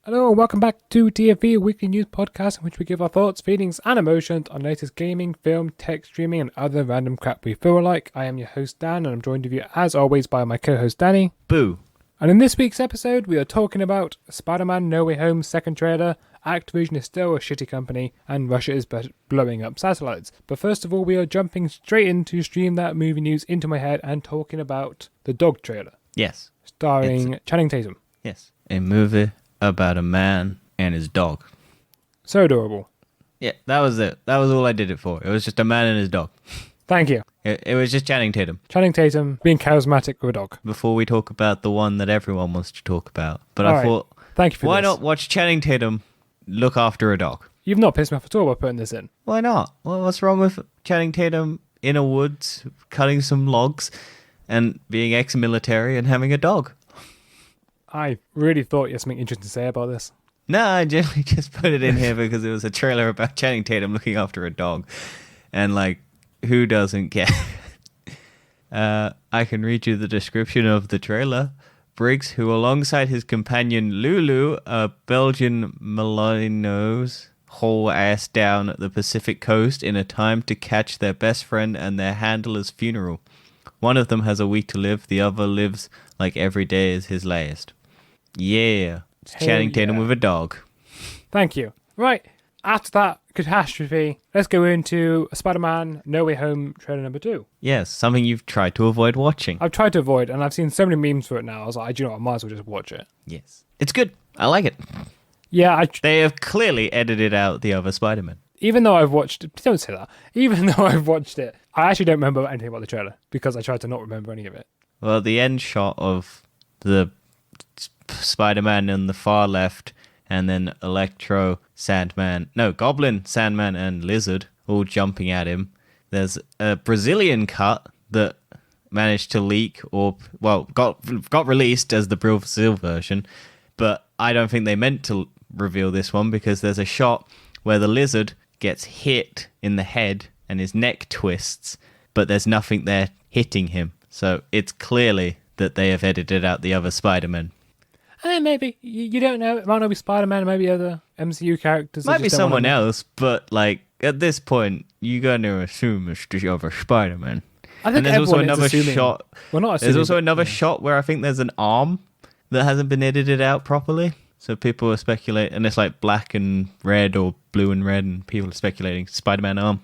Hello and welcome back to TFV, a weekly news podcast in which we give our thoughts, feelings and emotions on latest gaming, film, tech, streaming and other random crap we feel like. I am your host Dan and I'm joined with you as always by my co-host Danny. Boo. And in this week's episode we are talking about Spider-Man No Way Home's second trailer, Activsion is still a shitty company and Russia is blowing up satellites. But first of all we are jumping straight in to stream that movie news into my head and talking about the Dog trailer. Yes. Starring Channing Tatum. Yes. A movie about a man and his dog. So adorable. Yeah, that was it. That was all I did it for. It was just a man and his dog. Thank you. It was just Channing Tatum. Channing Tatum being charismatic with a dog. Before we talk about the one that everyone wants to talk about. But All I thought, thank you for why this. not watch Channing Tatum look after a dog? You've not pissed me off at all by putting this in. Why not? Well, what's wrong with Channing Tatum in a woods, cutting some logs, and being ex-military and having a dog? I really thought you had something interesting to say about this. No, I generally just put it in here because it was a trailer about Channing Tatum looking after a dog. And, like, who doesn't care? I can read you the description of the trailer. Briggs, who alongside his companion Lulu, a Belgian Malinois, haul ass down at the Pacific coast in a time to catch their best friend and their handler's funeral. One of them has a week to live, the other lives like every day is his last. Yeah, it's Channing Tatum with a dog. Thank you. Right, after that catastrophe, let's go into Spider-Man No Way Home trailer number 2. Yes, something you've tried to avoid watching. I've tried to avoid, and I've seen so many memes for it now. I was like, do you know what, I might as well just watch it. Yes. It's good. I like it. Yeah, They have clearly edited out the other Spider-Man. even though I've watched it, don't say that. Even though I've watched it, I actually don't remember anything about the trailer because I tried to not remember any of it. Well, the end shot of the Spider-Man on the far left, and then Electro, Goblin, Sandman, and Lizard all jumping at him. There's a Brazilian cut that managed to leak got released as the Brazil version, but I don't think they meant to reveal this one because there's a shot where the Lizard gets hit in the head and his neck twists, but there's nothing there hitting him. So it's clearly that they have edited out the other Spider-Man. Maybe. You don't know. It might not be Spider-Man. It might be other MCU characters. Might be someone else, but like at this point, you're going to assume it's the other Spider-Man. I think and there's also another shot. Well, not assuming, there's also another shot where I think there's an arm that hasn't been edited out properly. So people are speculating, and it's like black and red or blue and red, and people are speculating Spider-Man arm.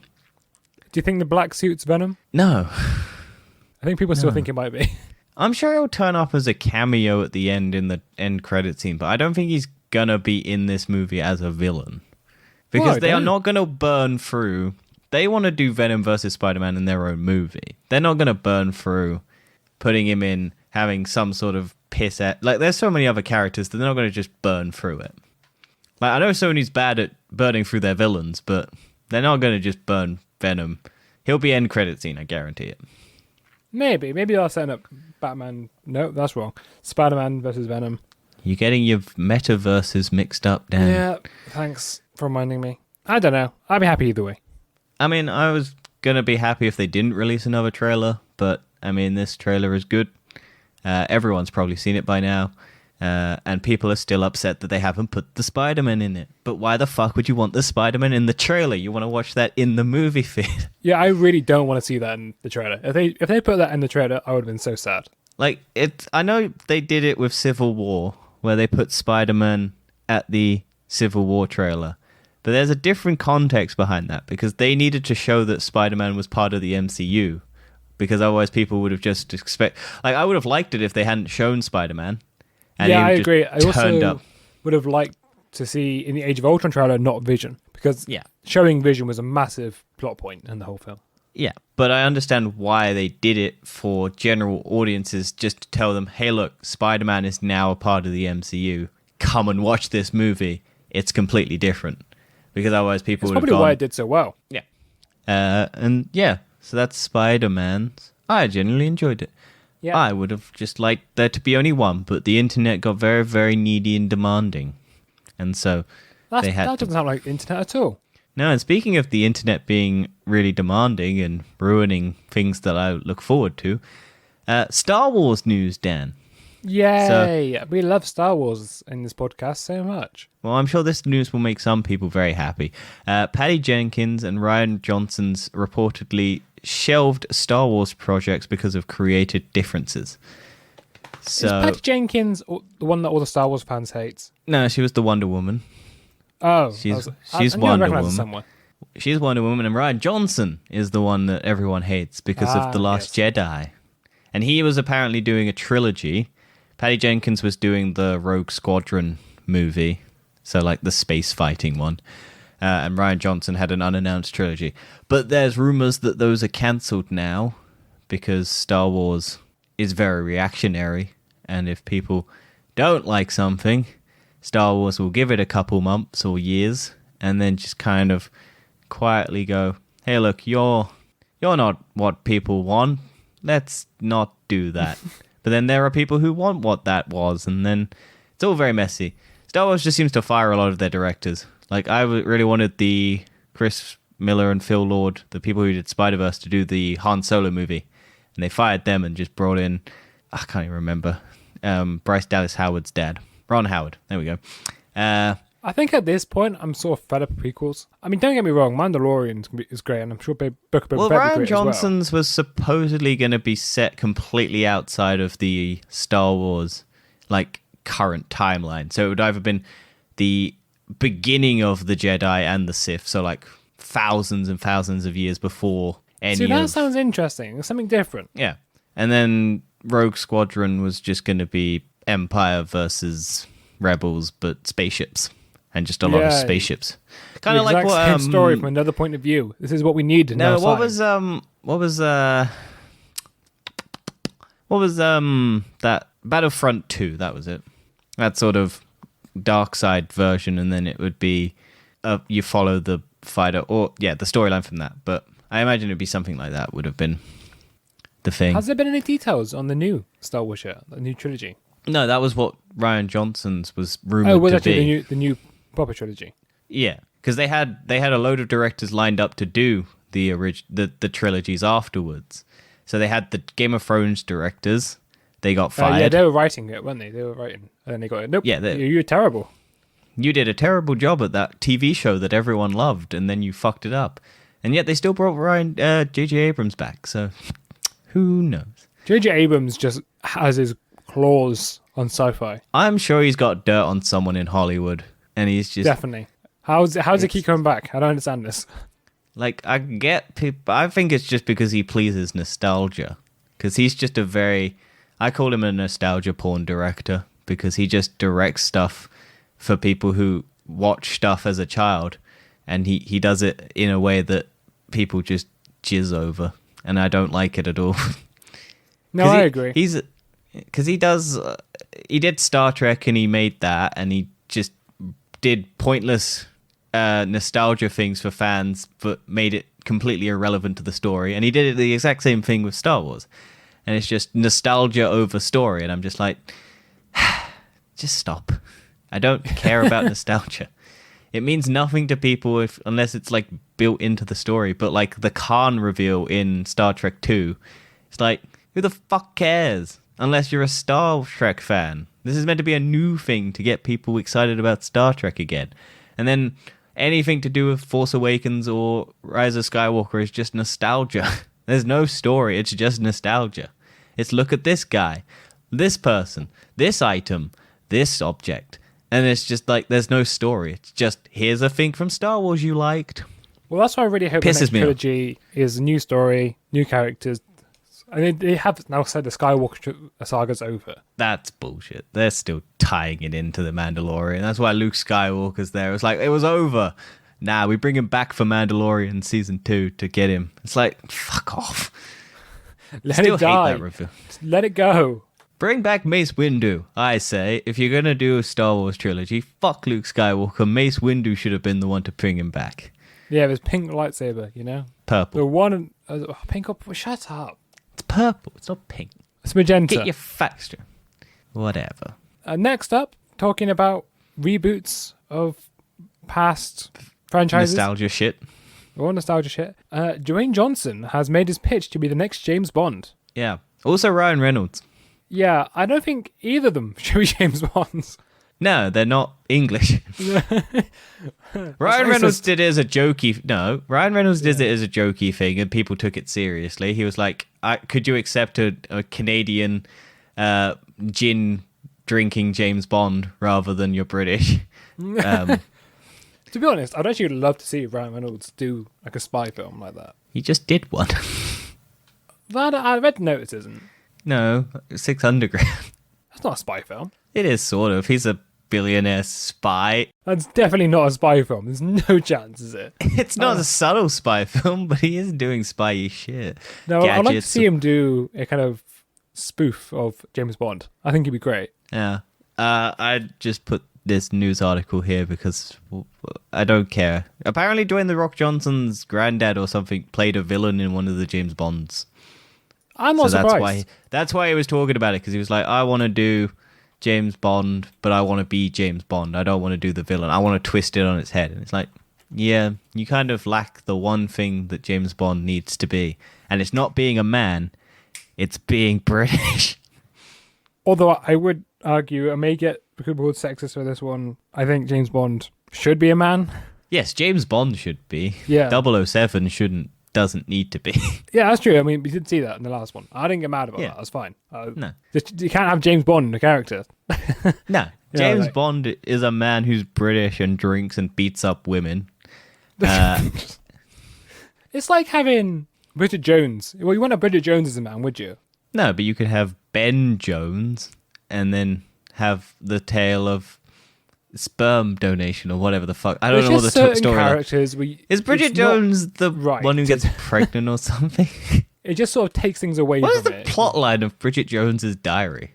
Do you think the black suit's Venom? No. I think people still think it might be. I'm sure he'll turn up as a cameo at the end in the end credit scene, but I don't think he's gonna be in this movie as a villain. Because they are not gonna burn through. They want to do Venom versus Spider-Man in their own movie. They're not gonna burn through putting him in, having some sort of piss at. Like, there's so many other characters that they're not gonna just burn through it. Like, I know Sony's bad at burning through their villains, but they're not gonna just burn Venom. He'll be end credit scene, I guarantee it. Maybe they're setting up Batman. No, that's wrong. Spider-Man versus Venom. You're getting your metaverses mixed up, Dan. Yeah, thanks for reminding me. I don't know. I'd be happy either way. I mean, I was going to be happy if they didn't release another trailer, but, I mean, this trailer is good. Everyone's probably seen it by now, and people are still upset that they haven't put the Spider-Man in it. But why the fuck would you want the Spider-Man in the trailer? You want to watch that in the movie feed. Yeah, I really don't want to see that in the trailer. If they put that in the trailer, I would have been so sad. Like, I know they did it with Civil War, where they put Spider-Man at the Civil War trailer. But there's a different context behind that, because they needed to show that Spider-Man was part of the MCU. Because otherwise people would have just Like, I would have liked it if they hadn't shown Spider-Man. Yeah, I agree. I also up. would have liked to see in the Age of Ultron trailer not Vision. Because showing Vision was a massive plot point in the whole film. Yeah, but I understand why they did it for general audiences, just to tell them, hey, look, Spider-Man is now a part of the MCU. Come and watch this movie. It's completely different. Because otherwise people would have gone... That's probably why it did so well. Yeah. So that's Spider-Man. I genuinely enjoyed it. Yeah. I would have just liked there to be only one, but the internet got very, very needy and demanding. And so that doesn't sound like the internet at all. No, and speaking of the internet being really demanding and ruining things that I look forward to, Star Wars news, Dan. Yay! We love Star Wars in this podcast so much. Well, I'm sure this news will make some people very happy. Patty Jenkins and Ryan Johnson's reportedly shelved Star Wars projects because of creative differences. So, is Patty Jenkins the one that all the Star Wars fans hate? No, she was the Wonder Woman. Oh, she's I Wonder recognize Woman. Somewhere. She's Wonder Woman, and Ryan Johnson is the one that everyone hates because of The Last Jedi. And he was apparently doing a trilogy. Patty Jenkins was doing the Rogue Squadron movie, so like the space fighting one. And Ryan Johnson had an unannounced trilogy. But there's rumors that those are cancelled now because Star Wars is very reactionary. And if people don't like something, Star Wars will give it a couple months or years and then just kind of quietly go, hey, look, you're not what people want. Let's not do that. But then there are people who want what that was, and then it's all very messy. Star Wars just seems to fire a lot of their directors. Like, I really wanted the Chris Miller and Phil Lord, the people who did Spider-Verse, to do the Han Solo movie. And they fired them and just brought in, I can't even remember, Bryce Dallas Howard's dad. Ron Howard. There we go. I think at this point, I'm sort of fed up with prequels. I mean, don't get me wrong, Mandalorian is great, and I'm sure Book of Boba Fett Ryan Johnson's was supposedly going to be set completely outside of the Star Wars, like, current timeline. So it would either been the beginning of the Jedi and the Sith, so like thousands and thousands of years before any See, that sounds interesting. It's something different. Yeah. And then Rogue Squadron was just going to be Empire versus Rebels, but spaceships. And just a lot of spaceships. Kind of like what same story from another point of view. This is what we need to know. No, what was that Battlefront 2, that was it. That sort of dark side version, and then it would be you follow the fighter, or the storyline from that. But I imagine it'd be something like that would have been the thing. Has there been any details on the new Star Wars yet? The new trilogy? No, that was what Ryan Johnson's was rumored to be. The new proper trilogy. Yeah, because they had a load of directors lined up to do the trilogies afterwards. So they had the Game of Thrones directors. They got fired. Yeah, they were writing it, weren't they? They were writing, and then they got it. Nope. Yeah, you're terrible. You did a terrible job at that TV show that everyone loved, and then you fucked it up. And yet they still brought J.J. Abrams back. So who knows? J.J. Abrams just has his claws on sci-fi. I'm sure he's got dirt on someone in Hollywood. And he's just definitely. How's it keep coming back? I don't understand this. Like, I get people. I think it's just because he pleases nostalgia. Because he's just I call him a nostalgia porn director because he just directs stuff for people who watch stuff as a child, and he does it in a way that people just jizz over, and I don't like it at all. No, I agree. Because he did Star Trek and he made that, and he just did pointless nostalgia things for fans, but made it completely irrelevant to the story. And he did the exact same thing with Star Wars. And it's just nostalgia over story. And I'm just like, just stop. I don't care about nostalgia. It means nothing to people unless it's like built into the story. But like the Khan reveal in Star Trek 2, it's like, who the fuck cares? Unless you're a Star Trek fan. This is meant to be a new thing to get people excited about Star Trek again. And then anything to do with Force Awakens or Rise of Skywalker is just nostalgia. There's no story. It's just nostalgia. It's look at this guy, this person, this item, this object. And it's just like, there's no story. It's just, here's a thing from Star Wars you liked. Well, that's why I really hope the next trilogy is a new story, new characters. I mean, they have now said the Skywalker saga's over. That's bullshit. They're still tying it into the Mandalorian. That's why Luke Skywalker's there. It's like, it was over. Nah, we bring him back for Mandalorian season 2 to get him. It's like, fuck off. Let it die. Let it go. Bring back Mace Windu. I say, if you're going to do a Star Wars trilogy, fuck Luke Skywalker. Mace Windu should have been the one to bring him back. Yeah, there's pink lightsaber, you know? Purple. The one... pink up... Shut up. It's purple. It's not pink. It's magenta. Get your facts straight. Whatever. Next up, talking about reboots of past franchises. Nostalgia shit. Or nostalgia shit. Dwayne Johnson has made his pitch to be the next James Bond. Yeah. Also Ryan Reynolds. Yeah, I don't think either of them should be James Bonds. No, they're not English. Ryan Reynolds did it as a jokey. No, Ryan Reynolds did it as a jokey thing, and people took it seriously. He was like, "Could you accept a Canadian gin drinking James Bond rather than your British?" To be honest, I'd actually love to see Ryan Reynolds do like a spy film like that. He just did one. That I read Notice isn't. No, 6 Underground. That's not a spy film. It is sort of. He's a billionaire spy. That's definitely not a spy film. There's no chance, is it? It's not a subtle spy film, but he is doing spy shit. No, I'd like to see him do a kind of spoof of James Bond. I think he'd be great. Yeah. I just put this news article here because I don't care. Apparently Dwayne The Rock Johnson's granddad or something played a villain in one of the James Bonds. I'm not surprised. That's why he was talking about it, because he was like, I want to do James Bond, but I want to be James Bond. I don't want to do the villain. I want to twist it on its head. And it's like, yeah, you kind of lack the one thing that James Bond needs to be. And it's not being a man, it's being British. Although I would argue, I may get called sexist for this one, I think James Bond should be a man. Yes, James Bond should be. Yeah. 007 doesn't need to be. Yeah, that's true. I mean, we did see that in the last one. I didn't get mad about that. That's fine. No. You can't have James Bond in a character. No. James Bond is a man who's British and drinks and beats up women. It's like having Bridget Jones. Well, you wouldn't have Bridget Jones as a man, would you? No, but you could have Ben Jones and then have the tale of sperm donation or whatever the fuck. I don't know what the story characters is. Bridget Jones the one who gets pregnant or something? It just sort of takes things away from it. What is the plot line of Bridget Jones's diary?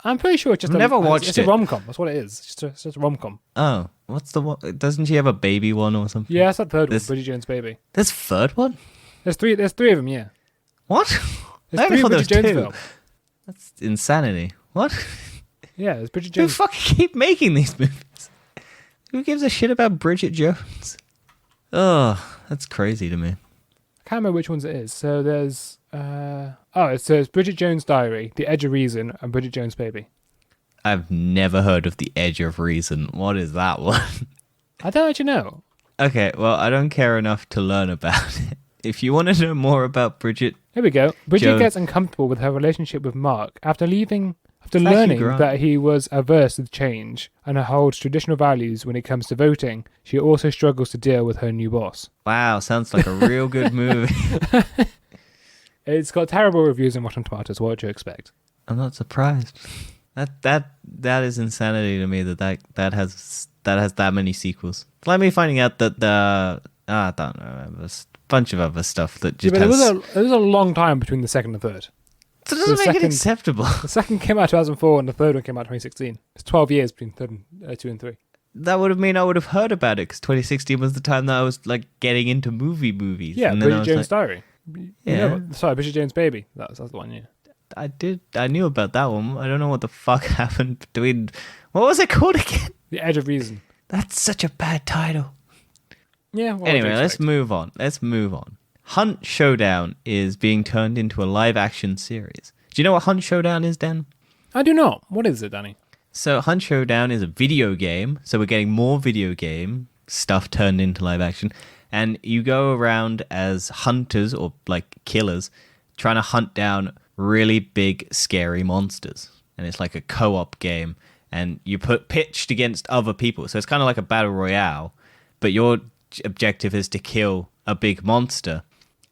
I'm pretty sure it's just never watched it's a rom-com. That's what it is. It's just a rom-com. Oh, what's the one? Doesn't she have a baby one or something? Yeah, that's that third one, Bridget Jones' Baby. There's a third one? There's three of them, yeah. What? There's three Bridget Jones films. That's insanity. What? Yeah, there's Bridget Jones. Who fucking keep making these movies? Who gives a shit about Bridget Jones? Oh, that's crazy to me. I can't remember which ones it is. So there's... it says Bridget Jones' Diary, The Edge of Reason, and Bridget Jones' Baby. I've never heard of The Edge of Reason. What is that one? I don't actually know. Okay, well, I don't care enough to learn about it. If you want to know more about Bridget... Here we go. Bridget gets uncomfortable with her relationship with Mark after learning that he was averse to change and holds traditional values when it comes to voting. She also struggles to deal with her new boss. Wow, sounds like a real good movie. It's got terrible reviews on Rotten Tomatoes. What would you expect? I'm not surprised. That is insanity to me that has that many sequels. Like me finding out that I don't know, there's a bunch of other stuff that just there was a long time between the second and third. So it doesn't make it acceptable. The second came out 2004 and the third one came out 2016. It's 12 years between third, 2 and 3. That would have mean I would have heard about it because 2016 was the time that I was like getting into movies. Yeah, and Bridget Jones' Diary. Yeah. Sorry, Bridget Jones' Baby. That's the one, yeah. I knew about that one. I don't know what the fuck happened between... What was it called again? The Edge of Reason. That's such a bad title. Yeah. Anyway, let's move on. Hunt Showdown is being turned into a live-action series. Do you know what Hunt Showdown is, Dan? I do not. What is it, Danny? So Hunt Showdown is a video game. So we're getting more video game stuff turned into live action. And you go around as hunters or like killers trying to hunt down really big, scary monsters. And it's like a co-op game. And you pitched against other people. So it's kind of like a battle royale. But your objective is to kill a big monster.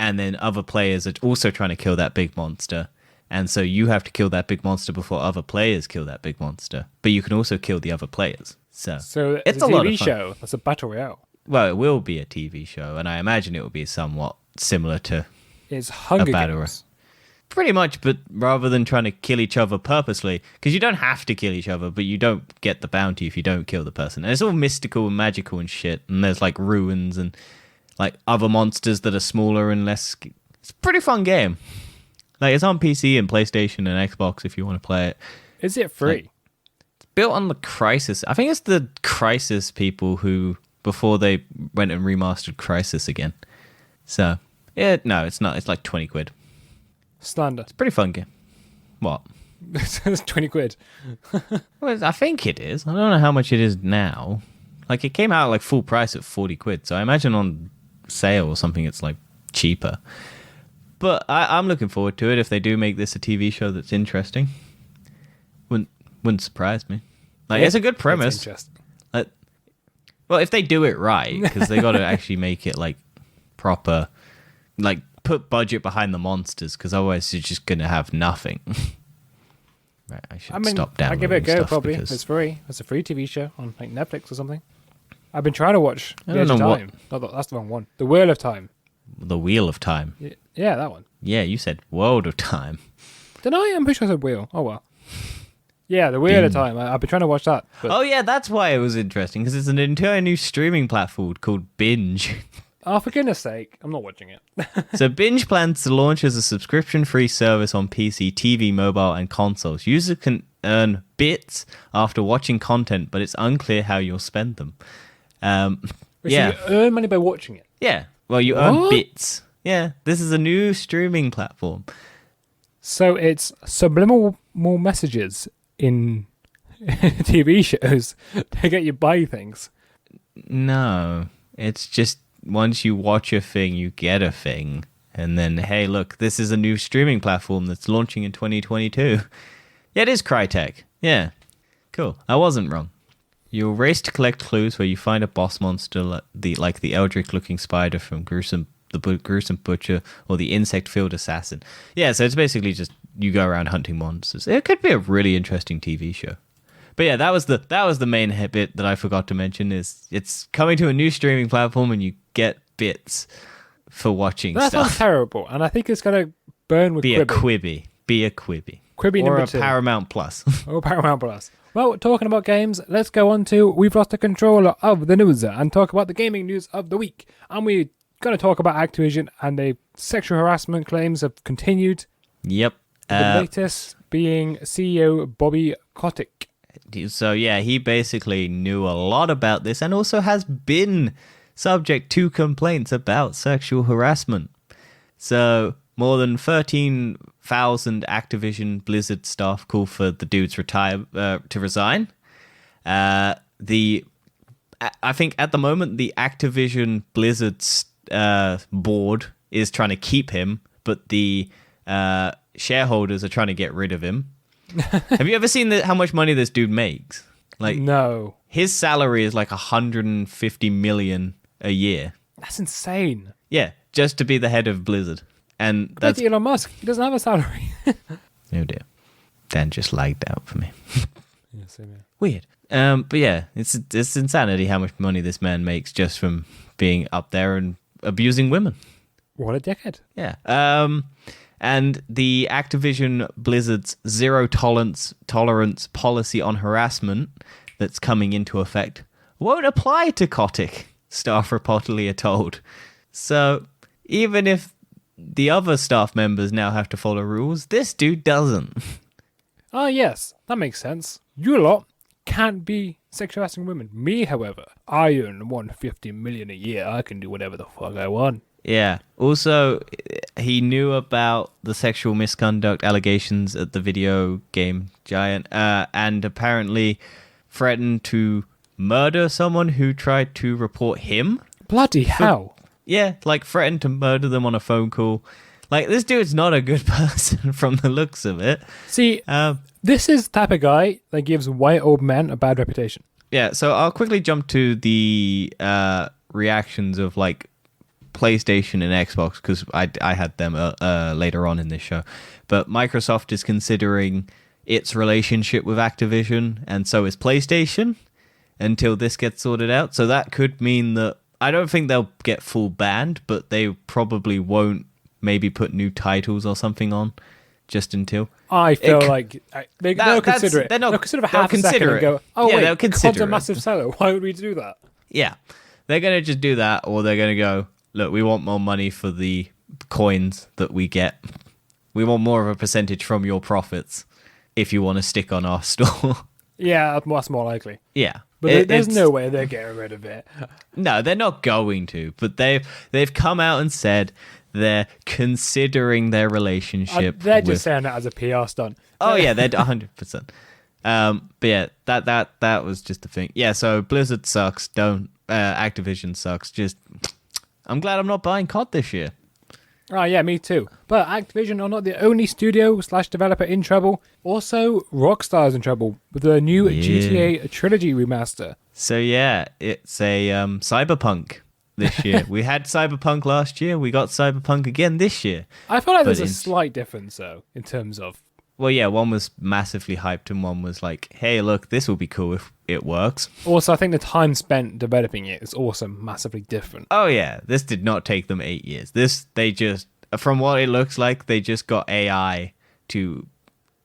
And then other players are also trying to kill that big monster. And so you have to kill that big monster before other players kill that big monster. But you can also kill the other players. So it's a TV show. That's a battle royale. Well, it will be a TV show. And I imagine it will be somewhat similar to it's Hunger Games. Pretty much, but rather than trying to kill each other purposely. Because you don't have to kill each other, but you don't get the bounty if you don't kill the person. And it's all mystical and magical and shit. And there's like ruins and like other monsters that are smaller and less... It's a pretty fun game. Like it's on PC and PlayStation and Xbox if you want to play it. Is it free? Like, it's built on the Crysis. I think it's the Crysis people who, before they went and remastered Crysis again. So, no, it's not. It's like 20 quid. Standard. It's a pretty fun game. What? It's 20 quid. Well, I think it is. I don't know how much it is now. Like, it came out like full price at 40 quid. So I imagine on sale or something it's like cheaper. But I'm looking forward to it if they do make this a TV show that's interesting. Wouldn't surprise me. Like, it's a good premise. It's interesting. Like, well, if they do it right, because they got to actually make it like proper, like put budget behind the monsters, because otherwise you're just gonna have nothing. Right, I should stop downloading. I'll give it a go. Stuff Probably because... it's free. It's a free TV show on like Netflix or something. I've been trying to watch I The Edge don't of know Time. No, that's the wrong one. The Wheel of Time. The Wheel of Time. Yeah, that one. Yeah, you said World of Time. Didn't I? I'm pretty sure I said Wheel. Oh well. Yeah, The Wheel of Time. I've been trying to watch that. But... Oh yeah, that's why it was interesting, because it's an entire new streaming platform called Binge. Oh, for goodness sake, I'm not watching it. So Binge plans to launch as a subscription-free service on PC, TV, mobile, and consoles. Users can earn bits after watching content, but it's unclear how you'll spend them. So you earn money by watching it? Yeah. Well, you earn bits. Yeah. This is a new streaming platform. So it's subliminal messages in TV shows to get you buy things. No. It's just once you watch a thing, you get a thing. And then, hey, look, this is a new streaming platform that's launching in 2022. Yeah, it is Crytek. Yeah. Cool. I wasn't wrong. You'll race to collect clues where you find a boss monster like the eldritch-looking spider from Gruesome Butcher or the insect-filled assassin. Yeah, so it's basically just you go around hunting monsters. It could be a really interesting TV show. But yeah, that was the main bit that I forgot to mention. Is it's coming to a new streaming platform and you get bits for watching That stuff. sounds terrible, and I think it's gonna burn with Be a Quibi. Quibi or number a 2. Paramount Plus. Or Paramount Plus. Well, talking about games, let's go on to We've Lost the Controller of the News and talk about the gaming news of the week. And we're going to talk about Activision and the sexual harassment claims have continued. Yep. The latest being CEO Bobby Kotick. So yeah, he basically knew a lot about this and also has been subject to complaints about sexual harassment. So more than 13,000 Activision Blizzard staff call for the dudes to resign. I think at the moment the Activision Blizzard board is trying to keep him, but the shareholders are trying to get rid of him. Have you ever seen how much money this dude makes? Like, no. His salary is like 150 million a year. That's insane. Yeah, just to be the head of Blizzard. And that's Elon Musk. He doesn't have a salary. Oh dear. Dan just lagged out for me. Yeah, same here. Weird. But yeah, it's insanity how much money this man makes just from being up there and abusing women. What a dickhead. Yeah. And the Activision Blizzard's zero tolerance policy on harassment that's coming into effect won't apply to Kotick, staff reportedly are told. So even if the other staff members now have to follow rules, this dude doesn't. Ah, yes, that makes sense. You lot can't be sexual harassing women. Me, however, I earn 150 million a year. I can do whatever the fuck I want. Yeah. Also, he knew about the sexual misconduct allegations at the video game giant, and apparently threatened to murder someone who tried to report him. Bloody hell. Yeah, like threatened to murder them on a phone call. Like, this dude's not a good person from the looks of it. See, this is the type of guy that gives white old men a bad reputation. Yeah, so I'll quickly jump to the reactions of, like, PlayStation and Xbox, because I had them later on in this show. But Microsoft is considering its relationship with Activision, and so is PlayStation, until this gets sorted out. So that could mean that, I don't think they'll get full banned, but they probably won't maybe put new titles or something on, just until. I feel like they'll consider it. They'll consider it for half a second and go, oh, yeah, wait, they'll consider COD's a massive seller. Why would we do that? Yeah. They're going to just do that, or they're going to go, look, we want more money for the coins that we get. We want more of a percentage from your profits if you want to stick on our store. Yeah, that's more likely. Yeah. But there's no way they're getting rid of it. No, they're not going to. But they've come out and said they're considering their relationship. They're just saying that as a PR stunt. Oh yeah, they're 100%. But yeah, that was just the thing. Yeah, so Blizzard sucks. Activision sucks. Just, I'm glad I'm not buying COD this year. Oh yeah, me too. But Activision are not the only studio/developer in trouble. Also, Rockstar's in trouble with the new GTA Trilogy Remaster. So yeah, it's a Cyberpunk this year. We had Cyberpunk last year. We got Cyberpunk again this year. I feel like there's a slight difference though in terms of. Well, yeah, one was massively hyped and one was like, hey, look, this will be cool if it works. Also, I think the time spent developing it is also massively different. Oh, yeah. This did not take them 8 years. They just, from what it looks like, they just got AI to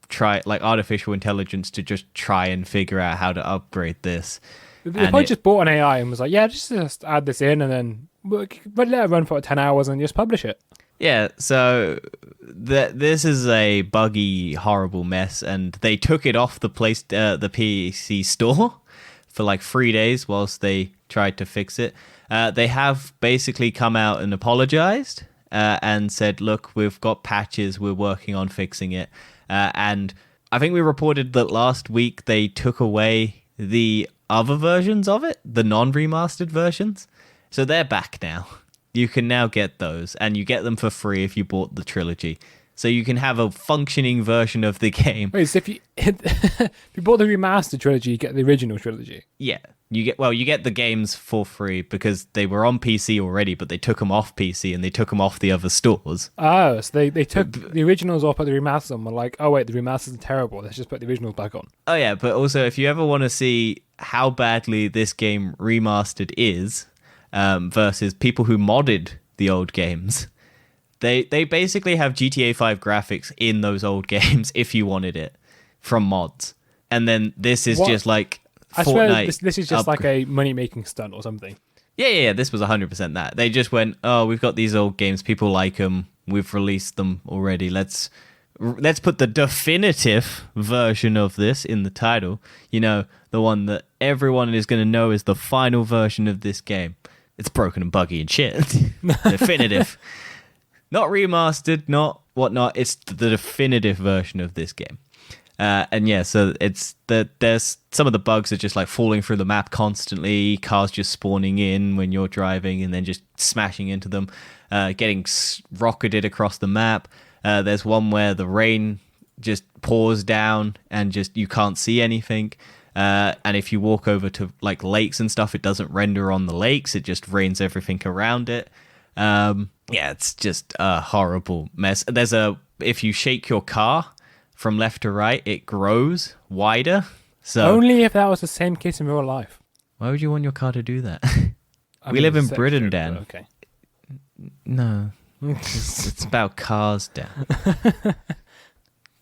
try, like artificial intelligence to just try and figure out how to upgrade this. They probably just bought an AI and was like, yeah, just add this in and then let it run for 10 hours and just publish it. Yeah, so this is a buggy, horrible mess, and they took it off the PC store for like 3 days whilst they tried to fix it. They have basically come out and apologized and said, look, we've got patches, we're working on fixing it. And I think we reported that last week they took away the other versions of it, the non-remastered versions. So they're back now. You can now get those, and you get them for free if you bought the trilogy. So you can have a functioning version of the game. Wait, so if you bought the remastered trilogy, you get the original trilogy? Yeah. You get the games for free because they were on PC already, but they took them off PC and they took them off the other stores. Oh, so they took the originals off, but the remasters and were like, oh wait, the remasters are terrible. Let's just put the originals back on. Oh yeah, but also if you ever want to see how badly this game remastered is, versus people who modded the old games, they basically have GTA 5 graphics in those old games if you wanted it from mods. And then this is just like I Fortnite. swear this is just like a money-making stunt or something. Yeah, this was 100% that. They just went, oh, we've got these old games, people like them, we've released them already, let's put the definitive version of this in the title. You know, the one that everyone is going to know is the final version of this game. It's broken and buggy and shit. Definitive. Not remastered, not whatnot. It's the definitive version of this game. And yeah, so it's there's some of the bugs are just like falling through the map constantly, cars just spawning in when you're driving and then just smashing into them, getting rocketed across the map. There's one where the rain just pours down and just you can't see anything. And if you walk over to like lakes and stuff, it doesn't render on the lakes. It just rains everything around it. Yeah, it's just a horrible mess. If you shake your car from left to right, it grows wider. So only if that was the same case in real life. Why would you want your car to do that? We live in Britain, Dan. Okay. No, it's about cars, Dan.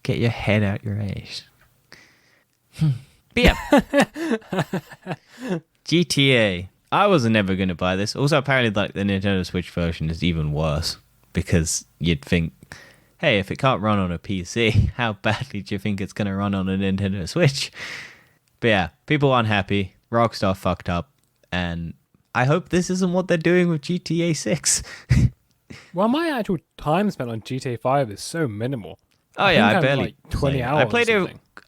Get your head out your ass. But yeah. GTA. I was never going to buy this. Also, apparently, like the Nintendo Switch version is even worse because you'd think, hey, if it can't run on a PC, how badly do you think it's going to run on a Nintendo Switch? But yeah, people aren't happy. Rockstar fucked up, and I hope this isn't what they're doing with GTA 6. Well, my actual time spent on GTA 5 is so minimal. Oh yeah, I barely like 20 hours.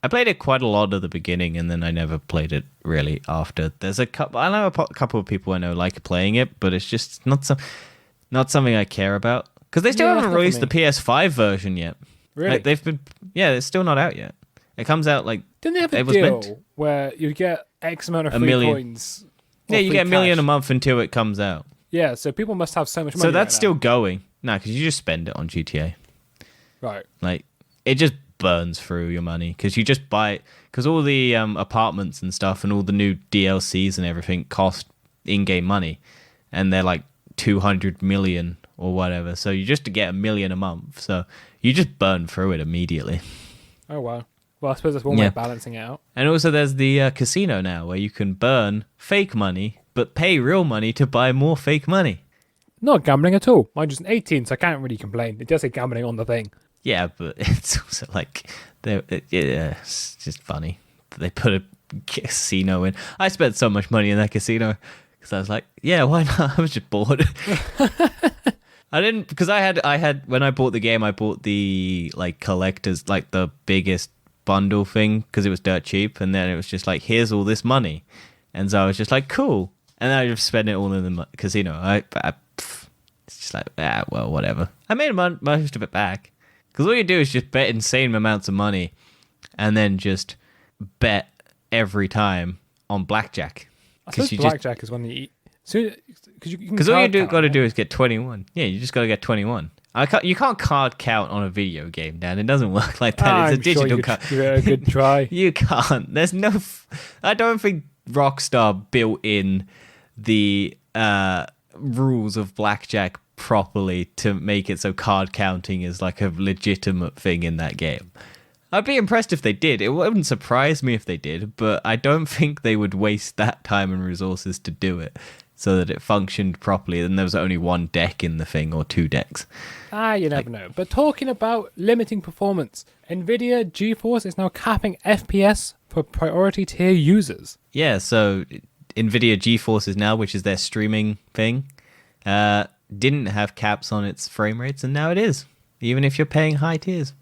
I played it quite a lot at the beginning, and then I never played it really after. There's a couple. I know a couple of people I know like playing it, but it's just not something I care about because they still haven't released the PS5 version yet. Really? Like, it's still not out yet. It comes out like didn't they have a deal where you get X amount of free coins? Yeah, you get $1 million a month until it comes out. Yeah, so people must have so much money. So that's still going. No, because you just spend it on GTA. Right. Like it just burns through your money because you just buy it because all the apartments and stuff and all the new DLCs and everything cost in-game money, and they're like 200 million or whatever. So you just get $1 million a month. So you just burn through it immediately. Oh wow. Well, I suppose that's one way of balancing it out. And also there's the casino now where you can burn fake money but pay real money to buy more fake money. Not gambling at all. Mine's just 18, so I can't really complain. It does say gambling on the thing. Yeah, but it's also like, it's just funny. They put a casino in. I spent so much money in that casino because I was like, yeah, why not? I was just bored. I didn't, because I had when I bought the game, I bought the like collector's, like the biggest bundle thing because it was dirt cheap, and then it was just like, here's all this money, and so I was just like, cool, and then I just spent it all in the casino. It's just like, well, whatever. I made most of it back because all you do is just bet insane amounts of money, and then just bet every time on blackjack. I suppose blackjack is one you eat. Because all you got to do is get 21. Yeah, you just got to get 21. You can't card count on a video game, Dan. It doesn't work like that. It's a digital card. Give it a good try. You can't. There's no. I don't think Rockstar built in the rules of blackjack properly to make it so card counting is like a legitimate thing in that game. I'd be impressed if they did. It wouldn't surprise me if they did, but I don't think they would waste that time and resources to do it so that it functioned properly. And there was only one deck in the thing, or two decks. You never know. But talking about limiting performance, NVIDIA GeForce is now capping FPS for priority tier users. Yeah, so NVIDIA GeForce is now, which is their streaming thing, didn't have caps on its frame rates, and now it is, even if you're paying high tiers.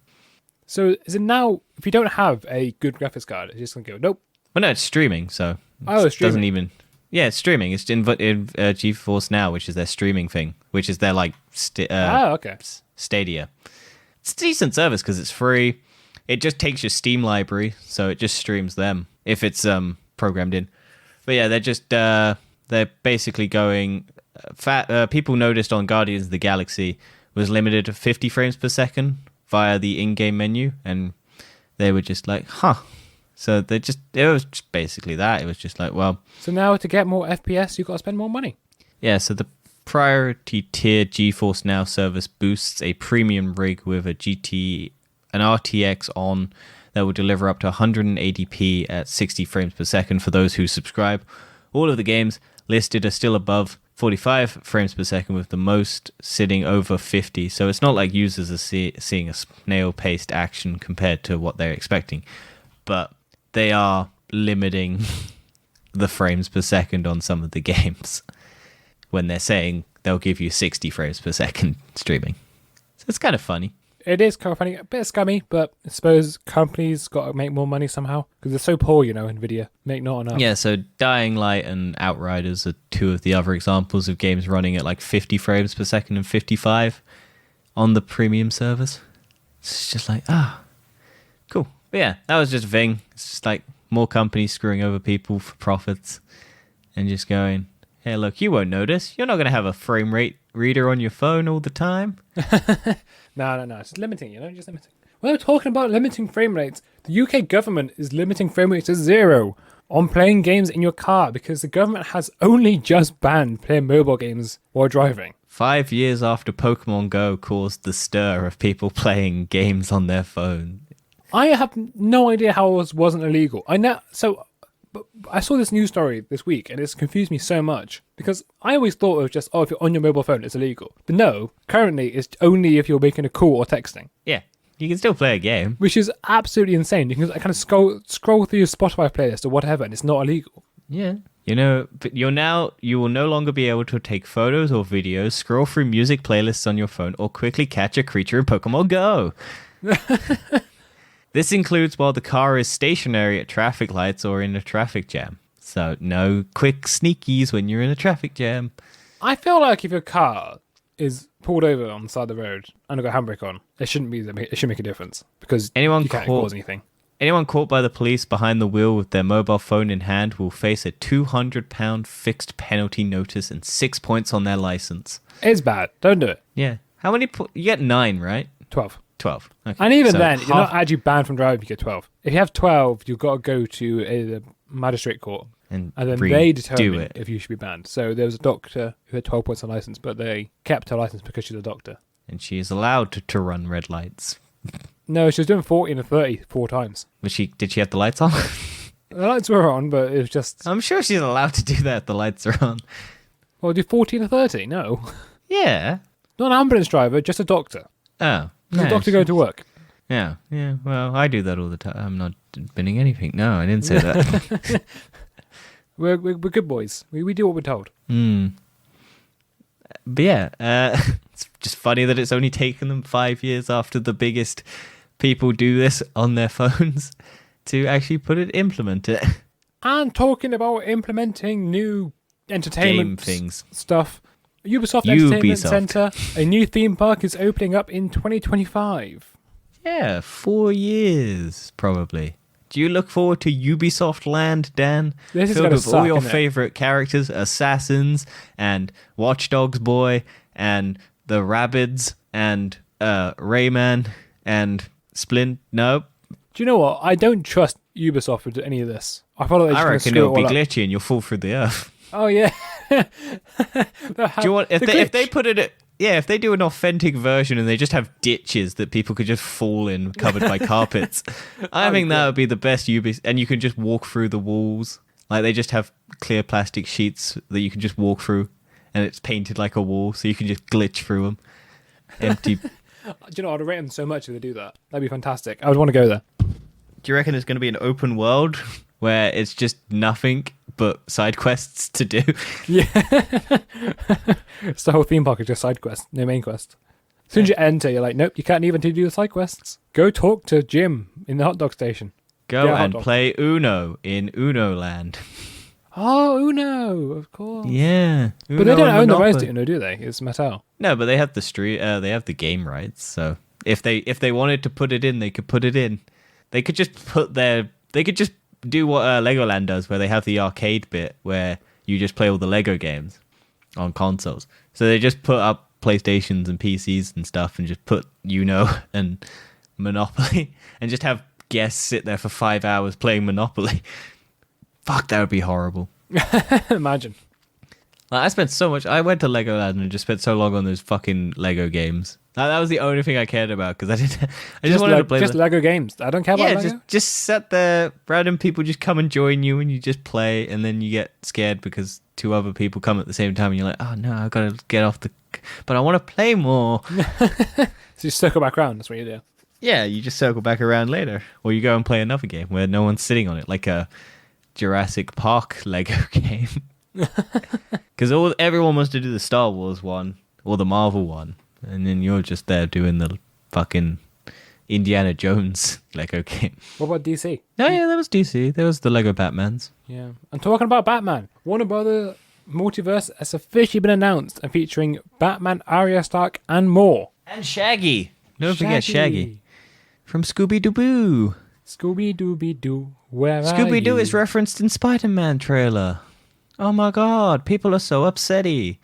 So is it now, if you don't have a good graphics card, it's just going to go, nope. Well, no, it's streaming, so it's streaming. Doesn't even... Yeah, it's streaming. It's in GeForce Now, which is their streaming thing, which is their like Stadia. It's a decent service because it's free. It just takes your Steam library, so it just streams them if it's programmed in. But yeah, they're just they're basically going. People noticed on Guardians of the Galaxy was limited to 50 frames per second via the in-game menu, and they were just like, huh. So it was just basically that. It was just like, well. So now to get more FPS, you've got to spend more money. Yeah, so the priority tier GeForce Now service boosts a premium rig with an RTX on that will deliver up to 180p at 60 frames per second for those who subscribe. All of the games listed are still above 45 frames per second, with the most sitting over 50. So it's not like users are seeing a snail-paced action compared to what they're expecting. But they are limiting the frames per second on some of the games when they're saying they'll give you 60 frames per second streaming. So it's kind of funny. It is kind of funny, a bit scummy, but I suppose companies got to make more money somehow because they're so poor, NVIDIA. Make not enough. Yeah, so Dying Light and Outriders are two of the other examples of games running at like 50 frames per second and 55 on the premium service. It's just like, cool. But yeah, that was just a thing. It's just like more companies screwing over people for profits and just going, hey, look, you won't notice. You're not going to have a frame rate reader on your phone all the time. No. It's just limiting, just limiting. When we're talking about limiting frame rates, the UK government is limiting frame rates to 0 on playing games in your car because the government has only just banned playing mobile games while driving. 5 years after Pokemon Go caused the stir of people playing games on their phone. I have no idea how it wasn't illegal. I saw this news story this week, and it's confused me so much because I always thought it was just, if you're on your mobile phone, it's illegal. But no, currently it's only if you're making a call or texting. Yeah, you can still play a game, which is absolutely insane. You can kind of scroll through your Spotify playlist or whatever, and it's not illegal. Yeah, but you will no longer be able to take photos or videos, scroll through music playlists on your phone, or quickly catch a creature in Pokemon Go. This includes while the car is stationary at traffic lights or in a traffic jam. So no quick sneakies when you're in a traffic jam. I feel like if your car is pulled over on the side of the road and I've got a handbrake on, it shouldn't make a difference because you can't cause anything. Anyone caught by the police behind the wheel with their mobile phone in hand will face a £200 fixed penalty notice and 6 points on their license. It's bad. Don't do it. Yeah. How many? You get 9, right? 12. 12. Okay. And even then, you're not actually banned from driving if you get 12. If you have 12, you've got to go to a magistrate court. And then they determine if you should be banned. So there was a doctor who had 12 points on license, but they kept her license because she's a doctor. And she is allowed to run red lights. No, she was doing 40 and 30 4 times. Did she have the lights on? The lights were on, but it was just... I'm sure she's allowed to do that if the lights are on. Well, do 40 and 30? No. Yeah. Not an ambulance driver, just a doctor. Oh. A doctor going to work. Yeah. Well, I do that all the time. I'm not binning anything. No, I didn't say that. We're good boys. We do what we're told. But yeah, It's just funny that it's only taken them 5 years after the biggest people do this on their phones to actually implement it. And talking about implementing new entertainment Game things. stuff, Ubisoft Entertainment Ubisoft. Centre, a new theme park is opening up in 2025. Yeah, 4 years, probably. Do you look forward to Ubisoft Land, Dan? This is Filled gonna with suck, all your isn't it? favorite characters, Assassins, and Watch Dogs Boy, and the Rabbids, and Rayman, and Splint. Nope. Do you know what? I don't trust Ubisoft with any of this. I feel like they're I just reckon gonna it'll screw be it all up. glitchy and you'll fall through the earth. Oh yeah. Do you want if they put it? Yeah, if they do an authentic version and they just have ditches that people could just fall in, covered by carpets, I think that would be the best Ubisoft. And you can just walk through the walls, like they just have clear plastic sheets that you can just walk through, and it's painted like a wall, so you can just glitch through them. Empty. Do you know, I'd rate them so much if they do that. That'd be fantastic. I would want to go there. Do you reckon it's going to be an open world where it's just nothing but side quests to do? Yeah. It's the whole theme park is just side quest, no main quest. As soon as you enter, you're like, nope, you can't even do the side quests. Go talk to Jim in the hot dog station. Go Yeah, and hot dog. play Uno in Uno Land. Oh, Uno, of course. Yeah, But they Uno don't and own the rights to Monopoly. Uno, do they? It's Mattel. No, but they have they have the game rights. So if they wanted to put it in, they could put it in. They could just do what Legoland does, where they have the arcade bit where you just play all the Lego games on consoles. So they just put up PlayStations and PCs and stuff, and just put Uno and Monopoly, and just have guests sit there for 5 hours playing Monopoly. Fuck, that would be horrible. Imagine. Like, I went to Legoland and just spent so long on those fucking Lego games. That was the only thing I cared about, because I just wanted to play just Lego games. I don't care about Lego. just sit there, random people just come and join you, and you just play, and then you get scared because 2 other people come at the same time, and you're like, oh no, I've got to get off but I want to play more. So you circle back around, that's what you do. Yeah, you just circle back around later, or you go and play another game where no one's sitting on it, like a Jurassic Park Lego game. Because everyone wants to do the Star Wars one or the Marvel one, and then you're just there doing the fucking Indiana Jones Lego game. What about DC? Oh yeah, that was DC. There was the Lego Batmans. Yeah. I'm talking about Batman. Warner Brothers Multiverse has officially been announced and featuring Batman, Arya Stark, and more. And Shaggy. Don't forget Shaggy. From Scooby-Doo. Scooby-Dooby-Doo, where are Scooby-Doo you? is referenced in Spider-Man trailer. Oh my god, people are so upsetty.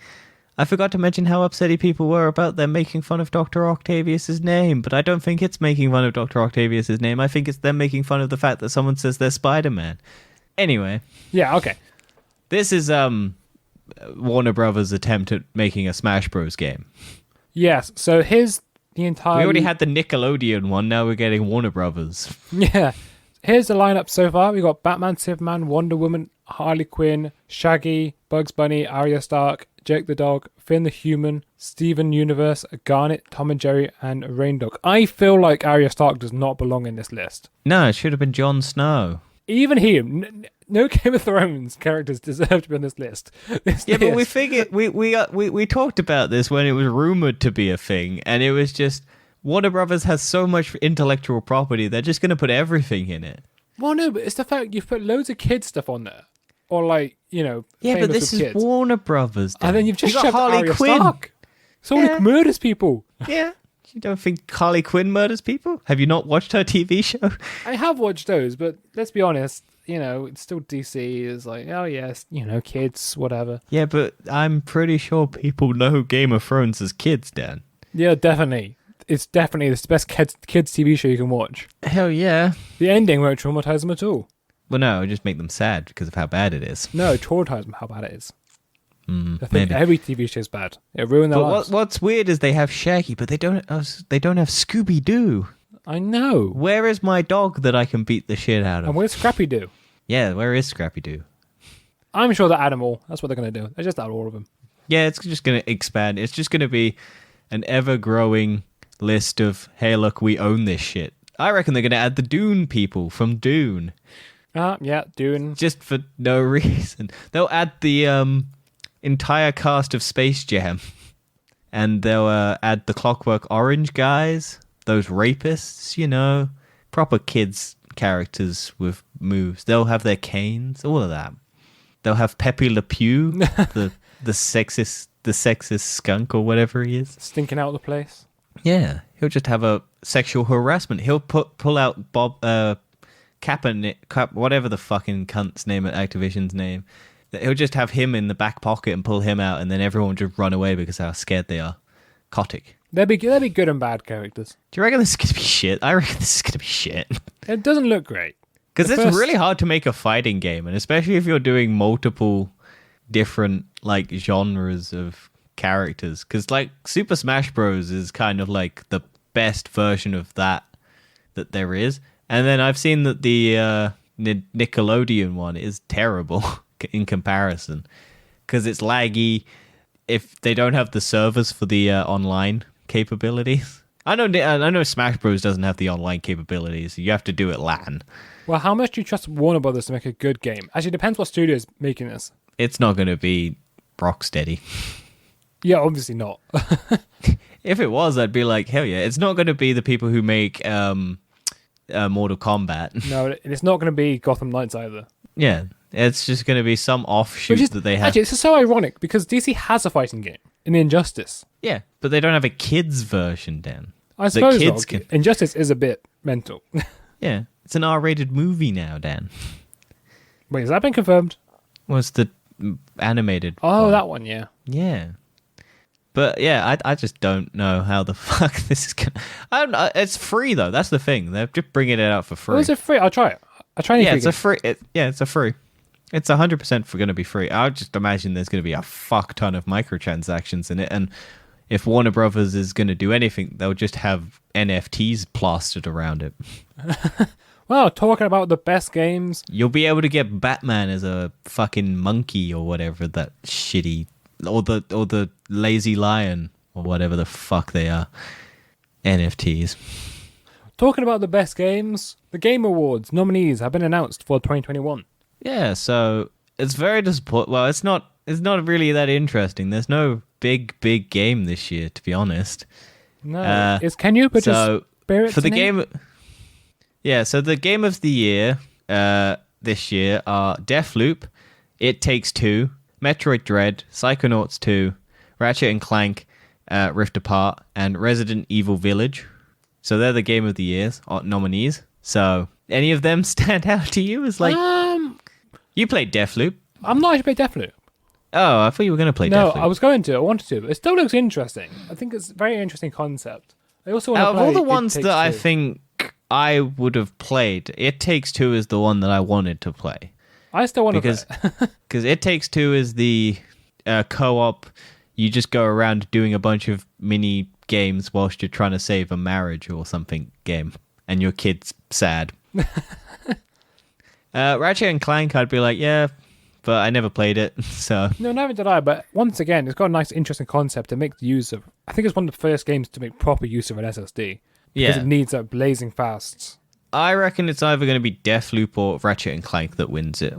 I forgot to mention how upsetty people were about them making fun of Dr. Octavius's name, but I don't think it's making fun of Dr. Octavius's name. I think it's them making fun of the fact that someone says they're Spider-Man. Anyway, Yeah, okay. this is Warner Brothers' attempt at making a Smash Bros. Game. Yes, so here's the entire... We already had the Nickelodeon one, now we're getting Warner Brothers. Yeah. Here's the lineup so far. We got Batman, Superman, Wonder Woman, Harley Quinn, Shaggy, Bugs Bunny, Arya Stark, Jake the Dog, Finn the Human, Steven Universe, Garnet, Tom and Jerry, and Rain Dog. I feel like Arya Stark does not belong in this list. No, it should have been Jon Snow. Even he, no Game of Thrones characters deserve to be on this list. Yeah, but we figured we talked about this when it was rumored to be a thing, and it was just Warner Brothers has so much intellectual property, they're just going to put everything in it. Well, no, but it's the fact you've put loads of kids stuff on there, or like Yeah, famous but this with is kids. Warner Brothers. Dan. And then you've just You got shoved Harley Arya Quinn. Stark. Someone who murders people. Yeah, you don't think Harley Quinn murders people? Have you not watched her TV show? I have watched those, but let's be honest, it's still DC. It's like, oh yes, kids, whatever. Yeah, but I'm pretty sure people know Game of Thrones as kids, Dan. Yeah, definitely. It's definitely the best kids TV show you can watch. Hell yeah. The ending won't traumatize them at all. Well, no, it'll just make them sad because of how bad it is. No, traumatize them how bad it is. I think maybe. every TV show is bad. It ruined their But lives. what's weird is they have Shaggy, but they don't have Scooby-Doo. I know. Where is my dog that I can beat the shit out of? And where's Scrappy Doo? Yeah, where is Scrappy-Doo? I'm sure they're animal. That's what they're going to do. They just add all of them. Yeah, it's just going to expand. It's just going to be an ever-growing list of, hey, look, we own this shit. I reckon they're going to add the Dune people from Dune. Yeah, Dune. Just for no reason. They'll add the entire cast of Space Jam. and they'll add the Clockwork Orange guys, those rapists, proper kids characters with moves. They'll have their canes, all of that. They'll have Pepe Le Pew, the sexist skunk or whatever he is, stinking out the place. Yeah, he'll just have a sexual harassment. He'll pull out Bob Kaepernick, whatever the fucking cunt's name at Activision's name. He'll just have him in the back pocket and pull him out, and then everyone just run away because of how scared they are. Kotick. They'll be good and bad characters. Do you reckon this is going to be shit? I reckon this is going to be shit. It doesn't look great. Because it's really hard to make a fighting game, and especially if you're doing multiple different like genres of characters. Because like Super Smash Bros. Is kind of like the best version of that there is. And then I've seen that the Nickelodeon one is terrible in comparison. Because it's laggy if they don't have the servers for the online capabilities. I know Smash Bros. Doesn't have the online capabilities. You have to do it LAN. Well, how much do you trust Warner Brothers to make a good game? Actually, it depends what studio is making this. It's not going to be Rocksteady. Yeah, obviously not. If it was, I'd be like, hell yeah. It's not going to be the people who make Mortal Kombat. No, it's not going to be Gotham Knights either. Yeah, it's just going to be some offshoot that they have. Actually, it's so ironic because DC has a fighting game in Injustice. Yeah, but they don't have a kids version, Dan. I suppose Injustice is a bit mental. Yeah, it's an R-rated movie now, Dan. Wait, has that been confirmed? Well, it's the animated one. That one, yeah. Yeah. But yeah, I just don't know how the fuck this is going to... It's free, though. That's the thing. They're just bringing it out for free. Oh, is it free? I'll try it. It's a free. It's a free. It's 100% going to be free. I just imagine there's going to be a fuck ton of microtransactions in it, and if Warner Brothers is going to do anything, they'll just have NFTs plastered around it. Well, talking about the best games, you'll be able to get Batman as a fucking monkey or whatever that shitty, or the lazy lion or whatever the fuck they are. NFTs. Talking about the best games, the Game Awards nominees have been announced for 2021. Yeah, so it's very disappointing. Well, it's not really that interesting. There's no big game this year, to be honest. No, can you put your spirits for the in game? it? Yeah, so the game of the year this year are Deathloop, It Takes Two, Metroid Dread, Psychonauts 2, Ratchet and Clank, Rift Apart, and Resident Evil Village. So they're the game of the year's nominees. So any of them stand out to you as like you played Deathloop? I'm not actually played Deathloop. Oh, I thought you were going to play Deathloop. No, I was going to. I wanted to. But it still looks interesting. I think it's a very interesting concept. I also want to play out of all the ones that I Two. think I would have played, It Takes Two is the one that I wanted to play. I still want to play it. Because It Takes Two is the co-op. You just go around doing a bunch of mini games whilst you're trying to save a marriage or something game, and your kid's sad. Ratchet and Clank, I'd be like, yeah, but I never played it, so... No, never did I, but once again, it's got a nice, interesting concept to make use of... I think it's one of the first games to make proper use of an SSD. Because it needs that blazing fast. I reckon it's either going to be Deathloop or Ratchet and Clank that wins it.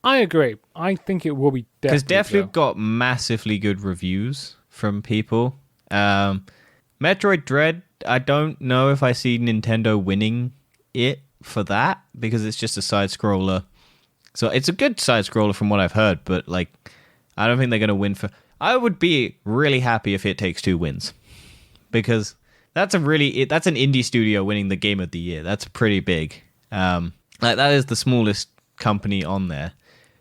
I agree. I think it will be Deathloop. Because Deathloop got massively good reviews from people. Metroid Dread, I don't know if I see Nintendo winning it for that, because it's just a side-scroller. So it's a good side-scroller from what I've heard, but like, I don't think they're going to win for... I would be really happy if It Takes Two wins. Because that's an indie studio winning the game of the year. That's pretty big. Like that is the smallest company on there.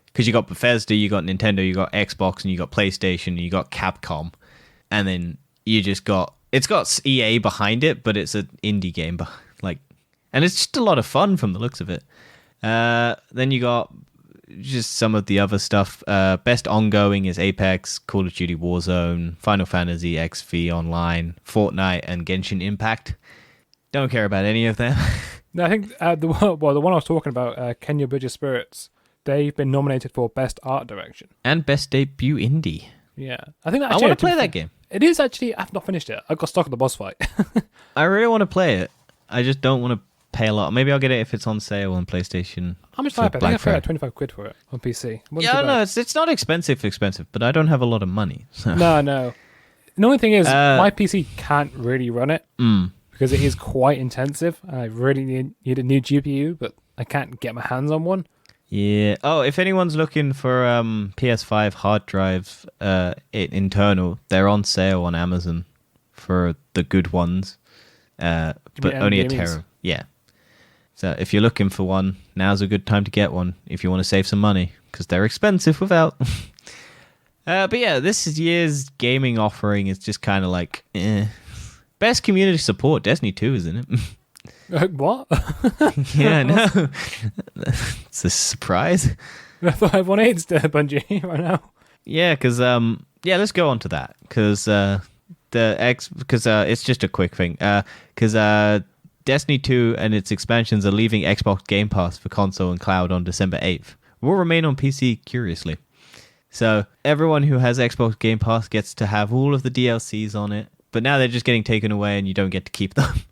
Because you got Bethesda, you got Nintendo, you got Xbox, and you got PlayStation, and you got Capcom. And then you just got... It's got EA behind it, but it's an indie game. And it's just a lot of fun from the looks of it. Then you got just some of the other stuff. Best ongoing is Apex, Call of Duty Warzone, Final Fantasy XV Online, Fortnite, and Genshin Impact. Don't care about any of them. No, I think the one I was talking about, Kenya Bridge of Spirits, they've been nominated for Best Art Direction. And Best Debut Indie. Yeah. I think that I want to play that game. It is actually... I've not finished it. I've got stuck at the boss fight. I really want to play it. I just don't want to pay a lot. Maybe I'll get it if it's on sale on PlayStation. How much did I pay? I think I paid like 25 quid for it on PC. Yeah, no, it's not expensive, but I don't have a lot of money. So. No. The only thing is, my PC can't really run it because it is quite intensive. I really need a new GPU, but I can't get my hands on one. Yeah. Oh, if anyone's looking for PS5 hard drive internal, they're on sale on Amazon for the good ones, but only a tera. Yeah. So if you're looking for one, now's a good time to get one if you want to save some money because they're expensive without. But yeah, this year's gaming offering is just kind of like, best community support, Destiny 2, isn't it? What? Yeah, I know. It's a surprise. I thought everyone hates Bungie right now. Yeah, because let's go on to that because it's just a quick thing. Because Destiny 2 and its expansions are leaving Xbox Game Pass for console and cloud on December 8th. Will remain on PC, curiously. So everyone who has Xbox Game Pass gets to have all of the DLCs on it, but now they're just getting taken away and you don't get to keep them.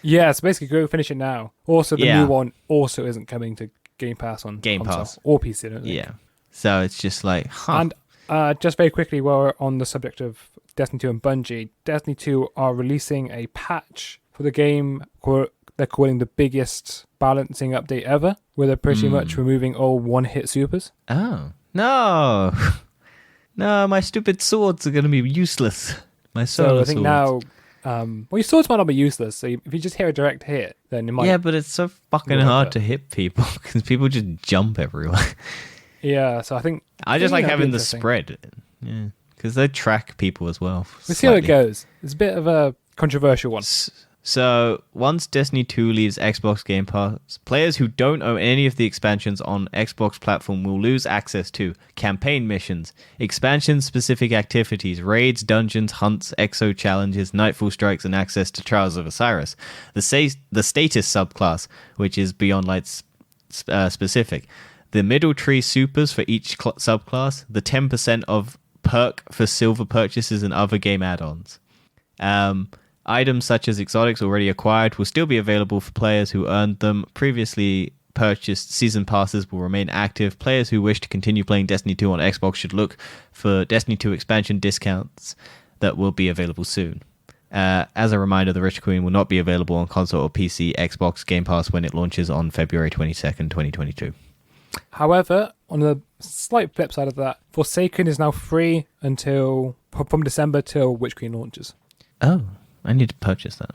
Yeah, so basically go finish it now. Also, the new one also isn't coming to Game Pass on Game console Pass or PC, I don't think. Yeah. So it's just like, huh. And just very quickly, while we're on the subject of Destiny 2 and Bungie, Destiny 2 are releasing a patch for the game they're calling the biggest balancing update ever, where they're pretty much removing all one-hit supers. Oh. No. No, my stupid swords are going to be useless. My solar So I think swords. now, your swords might not be useless, so if you just hit a direct hit, then it might... Yeah, but it's so fucking hard to hit people because people just jump everywhere. Yeah, so I think... I just like having the spread. Yeah, because they track people as well. We'll see how it goes. It's a bit of a controversial one. So, once Destiny 2 leaves Xbox Game Pass, players who don't own any of the expansions on Xbox platform will lose access to campaign missions, expansion-specific activities, raids, dungeons, hunts, exo challenges, nightfall strikes, and access to Trials of Osiris. The status subclass, which is Beyond Light specific. The middle tree supers for each subclass. The 10% of perk for silver purchases and other game add-ons. Items such as exotics already acquired will still be available for players who earned them. Previously purchased season passes will remain active. Players who wish to continue playing Destiny 2 on Xbox should look for Destiny 2 expansion discounts that will be available soon. As a reminder, the Rich Queen will not be available on console or PC Xbox Game Pass when it launches on February 22nd, 2022. However, on the slight flip side of that, Forsaken is now free from December till Witch Queen launches. Oh, I need to purchase that.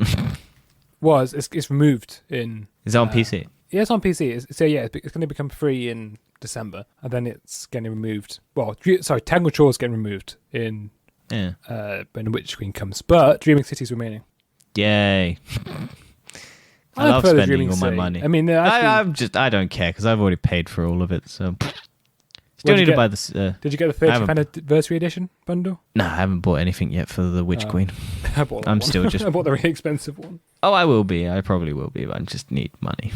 It's removed in... Is it on PC? Yeah, it's on PC. It's going to become free in December, and then it's getting removed. Well, Tangled Shore is getting removed when Witch Queen comes, but Dreaming City is remaining. Yay. I love spending all my money. I mean, I don't care because I've already paid for all of it, so... Still need to buy this. Did you get the 30th anniversary edition bundle? No, I haven't bought anything yet for the Witch Queen. I bought the really expensive one. Oh, I will be. I probably will be, but I just need money.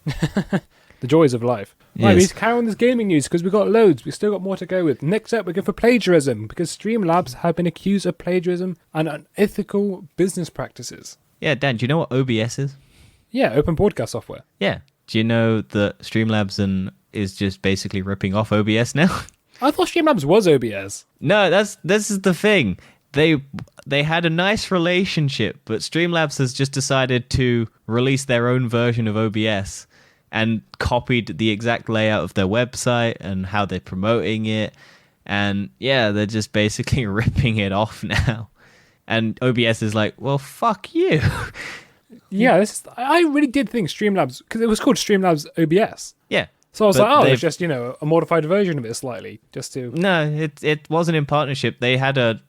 The joys of life. Yes. Right, we need to carry on this gaming news because we've got loads. We've still got more to go with. Next up, we go for plagiarism because Streamlabs have been accused of plagiarism and unethical business practices. Yeah, Dan, do you know what OBS is? Yeah, open broadcast software. Yeah. Do you know that Streamlabs is just basically ripping off OBS now? I thought Streamlabs was OBS. No, this is the thing. They had a nice relationship, but Streamlabs has just decided to release their own version of OBS and copied the exact layout of their website and how they're promoting it. And yeah, they're just basically ripping it off now. And OBS is like, well, fuck you. Yeah, I really did think Streamlabs, because it was called Streamlabs OBS. Yeah. So I was like, it's just, a modified version of it slightly, just to... No, it wasn't in partnership. They had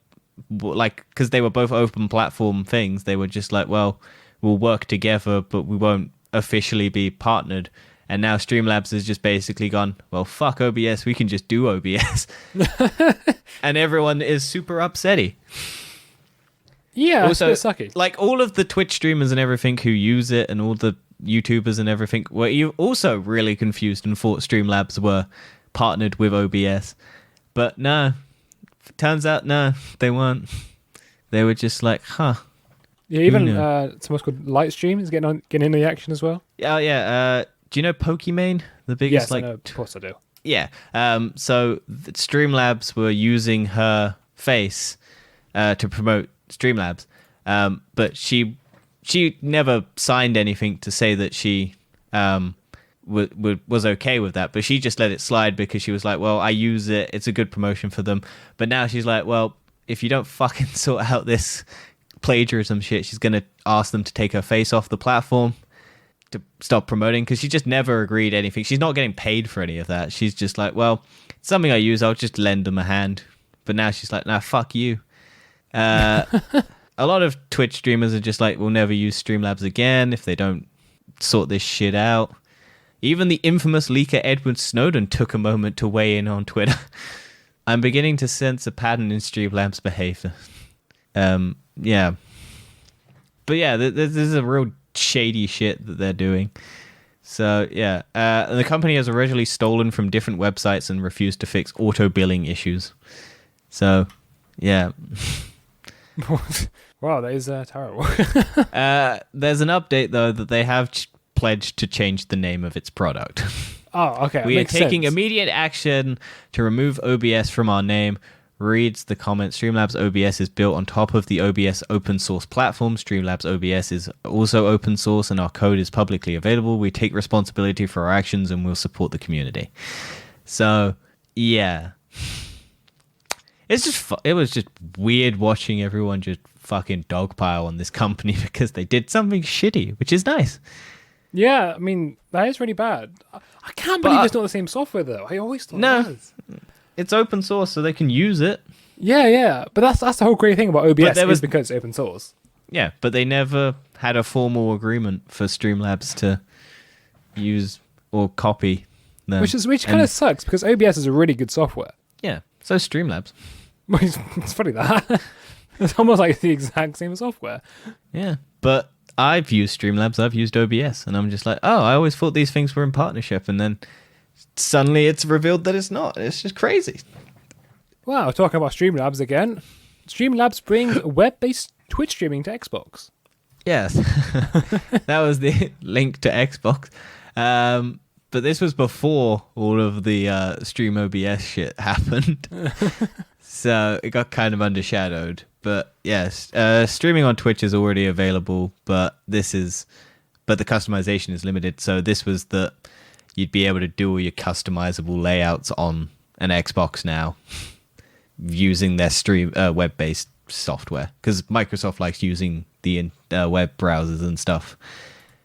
because they were both open platform things, they were just like, well, we'll work together, but we won't officially be partnered. And now Streamlabs has just basically gone, well, fuck OBS, we can just do OBS. And everyone is super upsetty. Yeah, also, it's a bit sucky. Like all of the Twitch streamers and everything who use it and all the YouTubers and everything were also really confused and thought Streamlabs were partnered with OBS. But no, turns out, no, they weren't. They were just like, huh. Yeah, even someone's called Lightstream is getting in the action as well. Yeah. Do you know Pokimane? The biggest, yes, I know, of course I do. Yeah. So Streamlabs were using her face to promote Streamlabs. But she never signed anything to say that she was okay with that, but she just let it slide because she was like, well, I use it, it's a good promotion for them. But now she's like, well, if you don't fucking sort out this plagiarism shit, she's gonna ask them to take her face off the platform, to stop promoting, because she just never agreed anything. She's not getting paid for any of that. She's just like, well, it's something I use, I'll just lend them a hand. But now she's like, nah, fuck you. A lot of Twitch streamers are just like, we'll never use Streamlabs again if they don't sort this shit out. Even the infamous leaker Edward Snowden took a moment to weigh in on Twitter. I'm beginning to sense a pattern in Streamlabs' behavior. Yeah. But yeah, this is a real shady shit that they're doing. So yeah, the company has originally stolen from different websites and refused to fix auto-billing issues. So, yeah. Wow, that is terrible. There's an update, though, that they have pledged to change the name of its product. Oh, okay. We are taking immediate action to remove OBS from our name. Reads the comment. Streamlabs OBS is built on top of the OBS open source platform. Streamlabs OBS is also open source and our code is publicly available. We take responsibility for our actions and we'll support the community. So, yeah. It was just weird watching everyone just fucking dogpile on this company because they did something shitty, which is nice. Yeah, I mean, that is really bad. I can't believe it's not the same software, though. I always thought it was. It's open source, so they can use it. Yeah. But that's the whole great thing about OBS is because it's open source. Yeah, but they never had a formal agreement for Streamlabs to use or copy them. Which kind of sucks, because OBS is a really good software. Yeah, so Streamlabs. It's funny that. It's almost like the exact same software. Yeah, but I've used Streamlabs, I've used OBS, and I'm just like, oh, I always thought these things were in partnership, and then suddenly it's revealed that it's not. It's just crazy. Wow, talking about Streamlabs again. Streamlabs brings web-based Twitch streaming to Xbox. Yes. That was the link to Xbox. But this was before all of the Stream OBS shit happened. So it got kind of undershadowed. But yes, streaming on Twitch is already available, but the customization is limited. So this was that you'd be able to do all your customizable layouts on an Xbox now using their web-based software, because Microsoft likes using the web browsers and stuff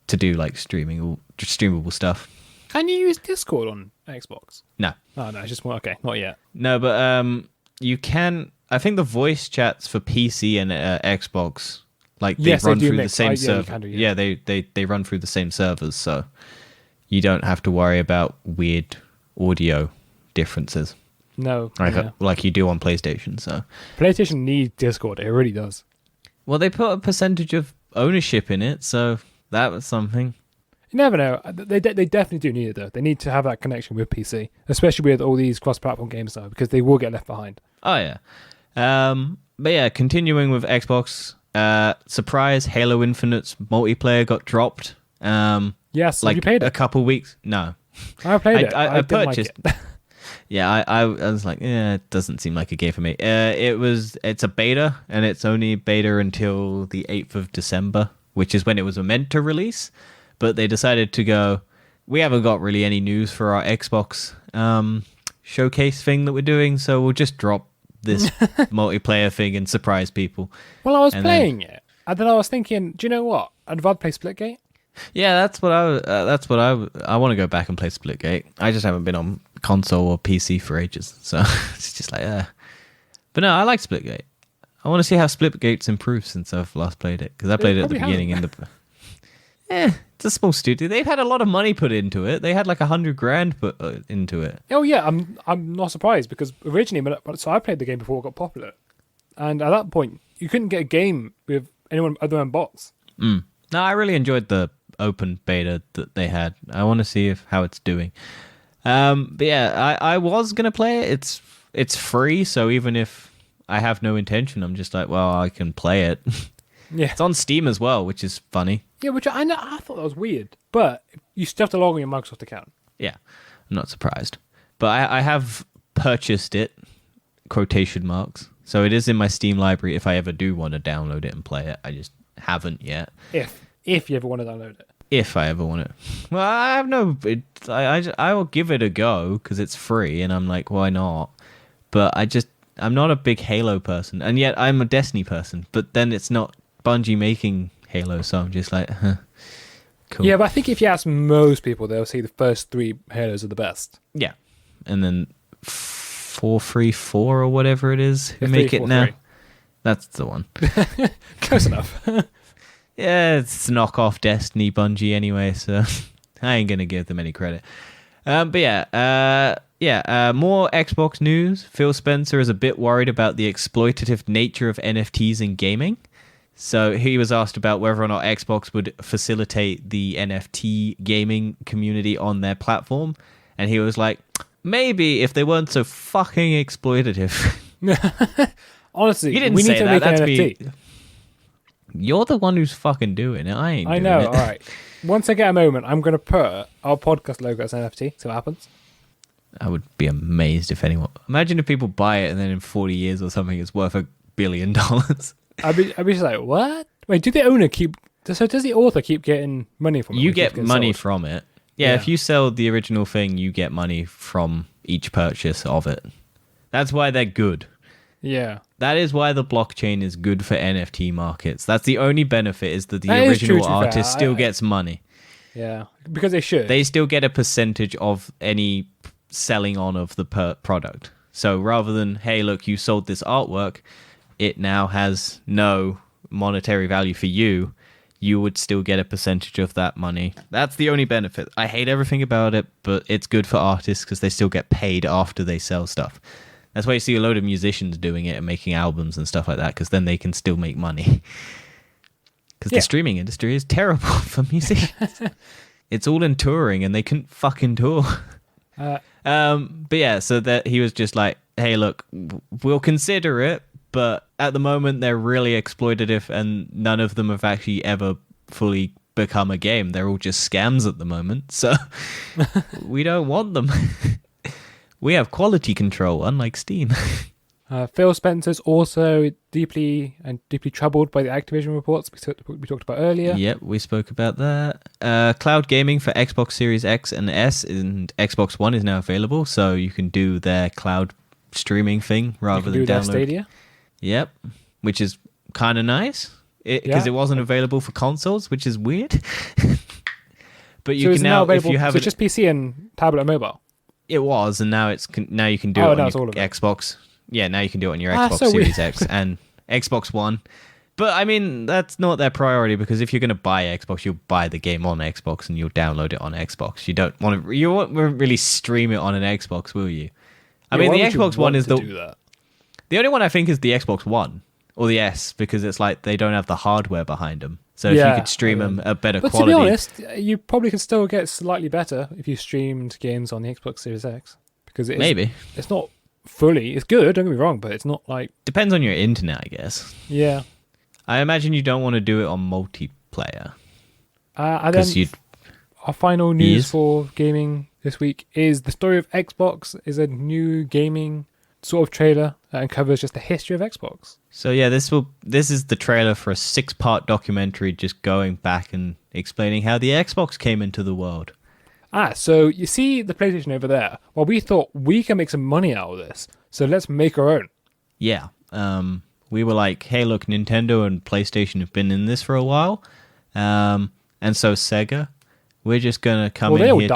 to do like streamable stuff. Can you use Discord on Xbox? No. Oh, no, it's just more. Okay, not yet. No, but you can. I think the voice chats for PC and Xbox, like they run through the same server. Yeah, they run through the same servers, so you don't have to worry about weird audio differences. No, like you do on PlayStation. So PlayStation needs Discord. It really does. Well, they put a percentage of ownership in it, so that was something. You never know. They definitely do need it, though. They need to have that connection with PC, especially with all these cross-platform games now, because they will get left behind. Oh, yeah. But yeah, continuing with Xbox, surprise, Halo Infinite's multiplayer got dropped. Yes, like have you played it? A couple weeks. No. I played it. I purchased. Like it. Yeah, I was like, it doesn't seem like a game for me. It's a beta, and it's only beta until the 8th of December, which is when it was meant to release. But they decided to go, we haven't got really any news for our Xbox showcase thing that we're doing, so we'll just drop this multiplayer thing and surprise people. Well, I was playing it, and then I was thinking, do you know what? I'd rather play Splitgate. Yeah, that's what I want to go back and play Splitgate. I just haven't been on console or PC for ages, so it's just like, But no, I like Splitgate. I want to see how Splitgate's improved since I've last played it, because I played it at the beginning in the. It's a small studio. They've had a lot of money put into it. They had like $100,000 put into it. Oh yeah, I'm not surprised, because originally, so I played the game before it got popular, and at that point you couldn't get a game with anyone other than bots. No, I really enjoyed the open beta that they had. I want to see how it's doing. But yeah, I was gonna play it. It's free, so even if I have no intention, I'm just like, well, I can play it. Yeah, it's on Steam as well, which is funny. Yeah, which I thought that was weird, but you still have to log on your Microsoft account. Yeah, I'm not surprised. But I have purchased it, quotation marks, So it is in my Steam library if I ever do want to download it and play it. I just haven't yet. If you ever want to download it. If I ever want it. Well, I have no... I will give it a go because it's free and I'm like, why not? But I'm not a big Halo person. And yet I'm a Destiny person. But then it's not Bungie making Halo, so I'm just like, huh. Cool. Yeah, but I think if you ask most people, they'll say the first 3 Halos are the best. Yeah. And then 434 or whatever it is who make it now. That's the one. Close enough. Yeah, it's knockoff Destiny Bungie anyway, so I ain't gonna give them any credit. But more Xbox news. Phil Spencer is a bit worried about the exploitative nature of NFTs in gaming. So he was asked about whether or not Xbox would facilitate the NFT gaming community on their platform, and he was like, maybe if they weren't so fucking exploitative. Honestly, you didn't we say need to that. make That's an NFT. me. You're the one who's fucking doing it. I ain't doing know, it. all right. Once I get a moment, I'm going to put our podcast logo as NFT, see what happens. I would be amazed if anyone... Imagine if people buy it and then in 40 years or something it's worth $1 billion. I'd be just like, what? Wait, do the owner keep... So does the author keep getting money from it? You get money sold? from it. Yeah, if you sell the original thing, you get money from each purchase of it. That's why they're good. Yeah. That is why the blockchain is good for NFT markets. That's the only benefit, is that the original artist still gets money. Yeah, because they should. They still get a percentage of any selling on of the product. So rather than, hey, look, you sold this artwork, it now has no monetary value for you, you would still get a percentage of that money. That's the only benefit. I hate everything about it, but it's good for artists because they still get paid after they sell stuff. That's why you see a load of musicians doing it and making albums and stuff like that, because then they can still make money. Because the streaming industry is terrible for musicians. It's all in touring and they couldn't fucking tour. But yeah, so that he was just like, hey, look, we'll consider it, but at the moment they're really exploitative and none of them have actually ever fully become a game. They're all just scams at the moment, so we don't want them. We have quality control, unlike Steam. Phil Spencer's also deeply troubled by the Activision reports we talked about earlier. Yep, we spoke about that. Cloud gaming for Xbox Series X and S and Xbox One is now available, so you can do their cloud streaming thing rather than download. Stadia. Yep, which is kind of nice because it wasn't available for consoles, which is weird. But you can now, if you have so it's just PC and tablet and mobile. It was, and now now you can do it on your Xbox. Yeah, now you can do it on your Xbox Series X and Xbox One. But I mean, that's not their priority, because if you're going to buy Xbox, you'll buy the game on Xbox and you'll download it on Xbox. You won't really stream it on an Xbox, will you? I mean, the Xbox One is the only one I think is the Xbox One or the S, because it's like they don't have the hardware behind them. So if you could stream them at better quality. But to be honest, you probably could still get slightly better if you streamed games on the Xbox Series X. Because it's not fully... It's good, don't get me wrong, but it's not like... Depends on your internet, I guess. Yeah. I imagine you don't want to do it on multiplayer. And then our final news for gaming this week is The Story of Xbox is a new gaming sort of trailer and covers just the history of Xbox. So yeah, this is the trailer for a 6-part documentary just going back and explaining how the Xbox came into the world. So you see the PlayStation over there? Well, we thought we can make some money out of this, so let's make our own. Yeah. We were like, hey, look, Nintendo and PlayStation have been in this for a while. And so Sega, we're just going to come in here.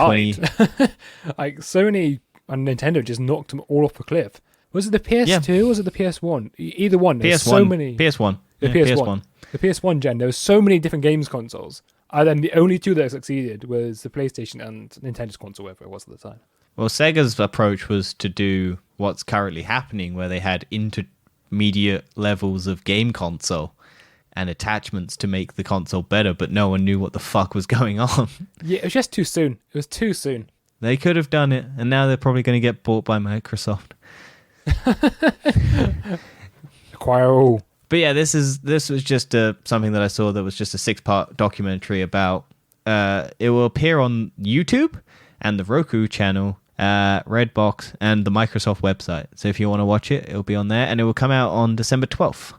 Like Sony and Nintendo just knocked them all off the cliff. Was it the PS2 or was it the PS1? Either one. There's so many. PS1. The PS1. The PS1 gen. There were so many different games consoles. And then the only two that succeeded was the PlayStation and Nintendo's console, whatever it was at the time. Well, Sega's approach was to do what's currently happening, where they had intermediate levels of game console and attachments to make the console better, but no one knew what the fuck was going on. Yeah, it was just too soon. It was too soon. They could have done it, and now they're probably going to get bought by Microsoft. Acquire all. But yeah, this was just something that I saw that was just a 6-part documentary about. It will appear on YouTube and the Roku channel Redbox, and the Microsoft website. So if you want to watch it, it'll be on there, and it will come out on December 12th.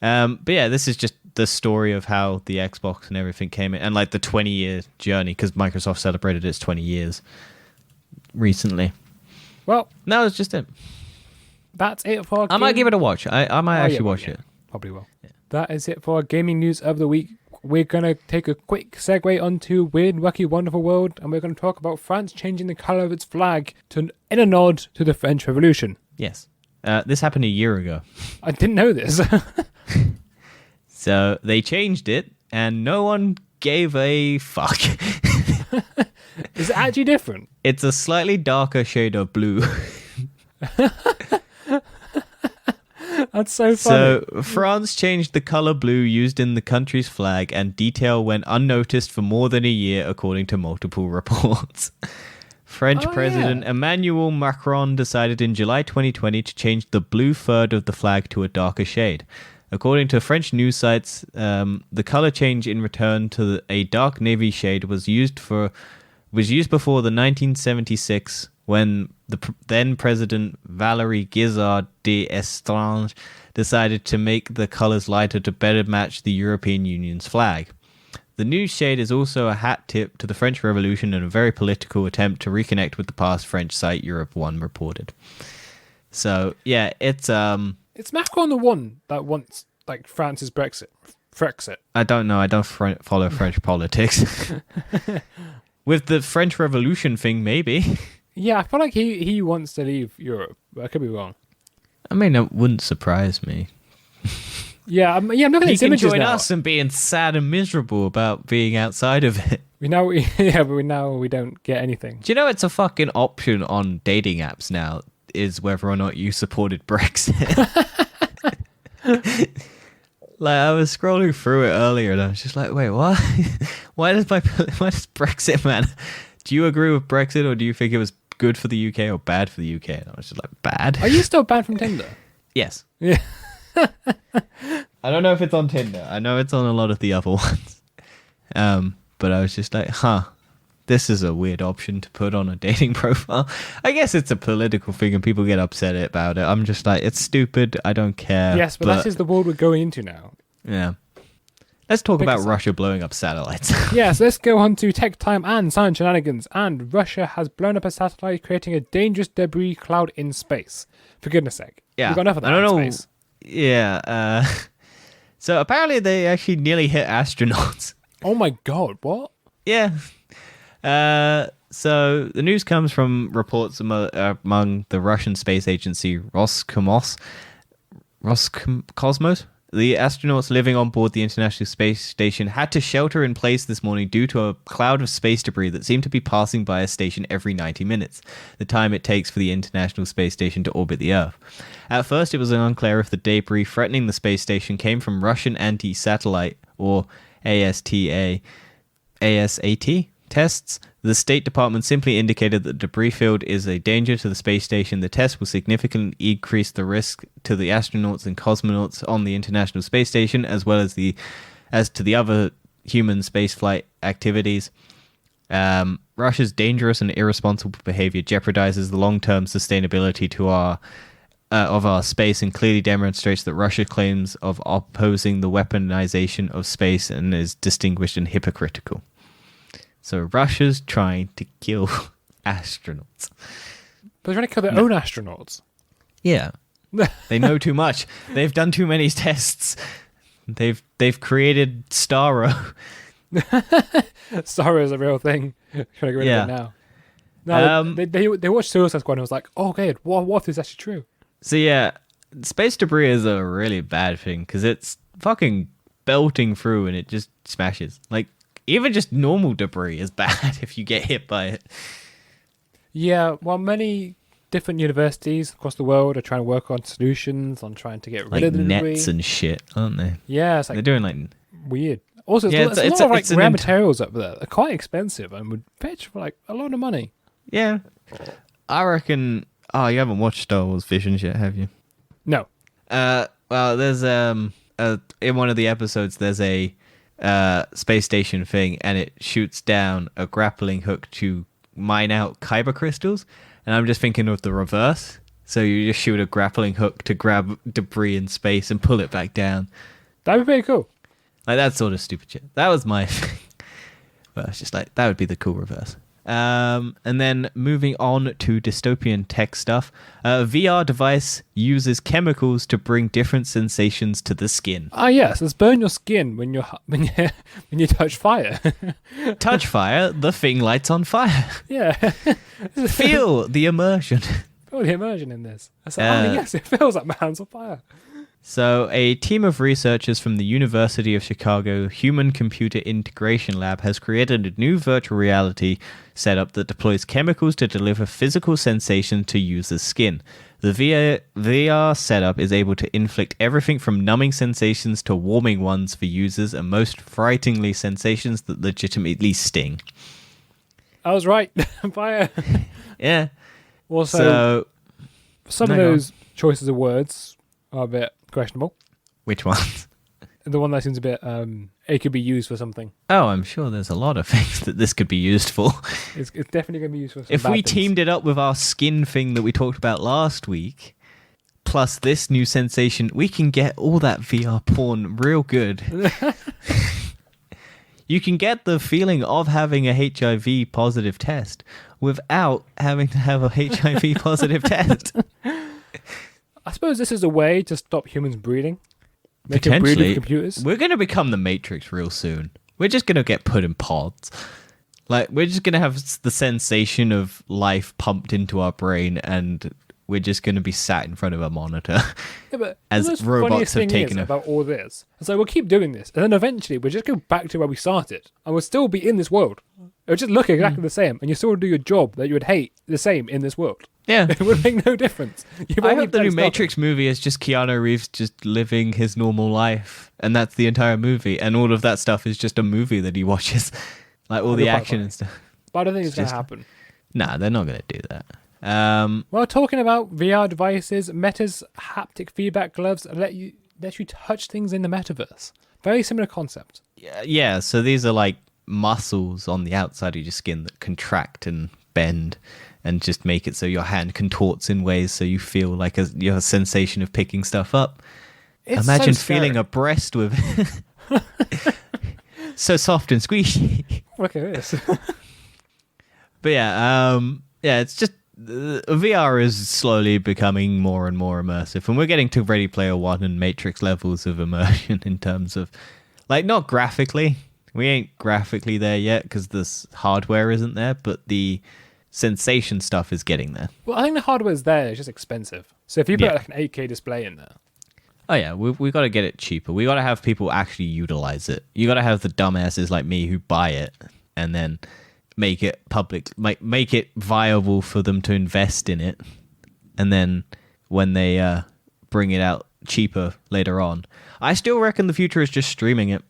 But yeah, this is just the story of how the Xbox and everything came in, and like the 20-year journey, because Microsoft celebrated its 20 years recently. Well, no, it's just it. That's it for. I might give it a watch. I might actually watch it. Probably will. Yeah. That is it for our gaming news of the week. We're going to take a quick segue onto Weird, Wacky, Wonderful World, and we're going to talk about France changing the colour of its flag in a nod to the French Revolution. Yes. This happened a year ago. I didn't know this. So they changed it, and no one gave a fuck. Is it actually different? It's a slightly darker shade of blue. That's so funny. So France changed the color blue used in the country's flag, and detail went unnoticed for more than a year, according to multiple reports. French President Emmanuel Macron decided in July 2020 to change the blue third of the flag to a darker shade. According to French news sites, the color change in return to a dark navy shade was used before the 1976, when the then President Valéry Giscard d'Estaing decided to make the colors lighter to better match the European Union's flag. The new shade is also a hat tip to the French Revolution and a very political attempt to reconnect with the past, French site Europe 1 reported. So, yeah, it's Macron the one that wants, like, France's Brexit. I don't know. I don't follow French politics. With the French Revolution thing, maybe. Yeah, I feel like he wants to leave Europe, but I could be wrong. I mean, it wouldn't surprise me. Yeah, I'm looking at these images now. He can join us and being sad and miserable about being outside of it. But we don't get anything. Do you know it's a fucking option on dating apps now, is whether or not you supported Brexit? Like, I was scrolling through it earlier and I was just like, wait, what? Why does Brexit matter? Do you agree with Brexit, or do you think it was good for the UK or bad for the UK? And I was just like, bad. Are you still banned from Tinder? Yes. Yeah. I don't know if it's on Tinder. I know it's on a lot of the other ones. But I was just like, this is a weird option to put on a dating profile. I guess it's a political thing and people get upset about it. I'm just like, it's stupid. I don't care. Yes, but that is the world we're going into now. Yeah. Let's talk about Russia blowing up satellites. Yes, let's go on to tech time and science shenanigans. And Russia has blown up a satellite, creating a dangerous debris cloud in space. For goodness sake. Yeah. We've got enough of that in space. Yeah. So apparently they actually nearly hit astronauts. Oh my god, what? Yeah. So the news comes from reports among the Russian space agency Roscosmos. The astronauts living on board the International Space Station had to shelter in place this morning due to a cloud of space debris that seemed to be passing by a station every 90 minutes, the time it takes for the International Space Station to orbit the Earth. At first, it was unclear if the debris threatening the space station came from Russian anti-satellite, or ASAT tests. The State Department simply indicated that the debris field is a danger to the space station. The test will significantly increase the risk to the astronauts and cosmonauts on the International Space Station, as well as to the other human spaceflight activities. Russia's dangerous and irresponsible behavior jeopardizes the long-term sustainability of our space and clearly demonstrates that Russia's claims of opposing the weaponization of space and is distinguished and hypocritical. So Russia's trying to kill astronauts. But they're trying to kill their own astronauts. Yeah. They know too much. They've done too many tests. They've created Starro. Starro is a real thing. Trying to get rid of it now. No, they watched Suicide Squad and was like, oh, okay, what if it's actually true? So yeah, space debris is a really bad thing because it's fucking belting through and it just smashes. Like, even just normal debris is bad if you get hit by it. Yeah, well, many different universities across the world are trying to work on solutions on trying to get rid of the debris. Nets and shit, aren't they? Yeah, it's like they're doing like weird. Also, it's a lot of like rare materials up there. They're quite expensive and would fetch for like a lot of money. Yeah, I reckon. Oh, you haven't watched Star Wars Visions yet, have you? No. Well, there's in one of the episodes there's a space station thing, and it shoots down a grappling hook to mine out kyber crystals, and I'm just thinking of the reverse. So you just shoot a grappling hook to grab debris in space and pull it back down. That'd be pretty cool. Like that sort of stupid shit. That was my thing. Well, it's just like, that would be the cool reverse. And then moving on to dystopian tech stuff. A VR device uses chemicals to bring different sensations to the skin. Ah, yes, it's burn your skin when you touch fire. Touch fire, the thing lights on fire. Yeah. Feel the immersion. Feel the immersion in this. I said, yes, it feels like my hands on fire. So, a team of researchers from the University of Chicago Human-Computer Integration Lab has created a new virtual reality setup that deploys chemicals to deliver physical sensation to users' skin. The VR setup is able to inflict everything from numbing sensations to warming ones for users, and most frighteningly sensations that legitimately sting. I was right. Fire. Yeah. Also, so, some of those choices of words are a bit questionable. Which ones? The one that seems a bit, it could be used for something. Oh, I'm sure there's a lot of things that this could be used for. It's definitely going to be used for some If bad we things. teamed it up with our skin thing that we talked about last week, plus this new sensation, we can get all that VR porn real good. You can get the feeling of having a HIV positive test without having to have a HIV positive test. I suppose this is a way to stop humans breeding. Make them breed with computers. We're going to become the Matrix real soon. We're just going to get put in pods. Like, we're just going to have the sensation of life pumped into our brain, and we're just going to be sat in front of a monitor. Yeah, but as robots have taken about all this. And so we'll keep doing this, and then eventually we'll just go back to where we started, and we'll still be in this world. It'll just look exactly the same, and you still do your job that you would hate the same in this world. Yeah. It would make no difference. I hope the new Matrix movie is just Keanu Reeves just living his normal life, and that's the entire movie, and all of that stuff is just a movie that he watches. Like all the action and stuff. But I don't think it's going to happen. Nah, they're not going to do that. Well, talking about VR devices, Meta's haptic feedback gloves let you touch things in the metaverse. Very similar concept. Yeah, so these are like muscles on the outside of your skin that contract and bend and just make it so your hand contorts in ways so you feel like your sensation of picking stuff up. Imagine feeling a breast with so soft and squishy. Look at this. But yeah, it's just VR is slowly becoming more and more immersive, and we're getting to Ready Player One and Matrix levels of immersion in terms of, like, not graphically. We ain't graphically there yet because this hardware isn't there, but the sensation stuff is getting there. Well, I think the hardware's there. It's just expensive. So if you put like an 8K display in there. Oh yeah, we got to get it cheaper. We got to have people actually utilize it. You got to have the dumbasses like me who buy it and then make it public, make it viable for them to invest in it, and then when they bring it out cheaper later on. I still reckon the future is just streaming it.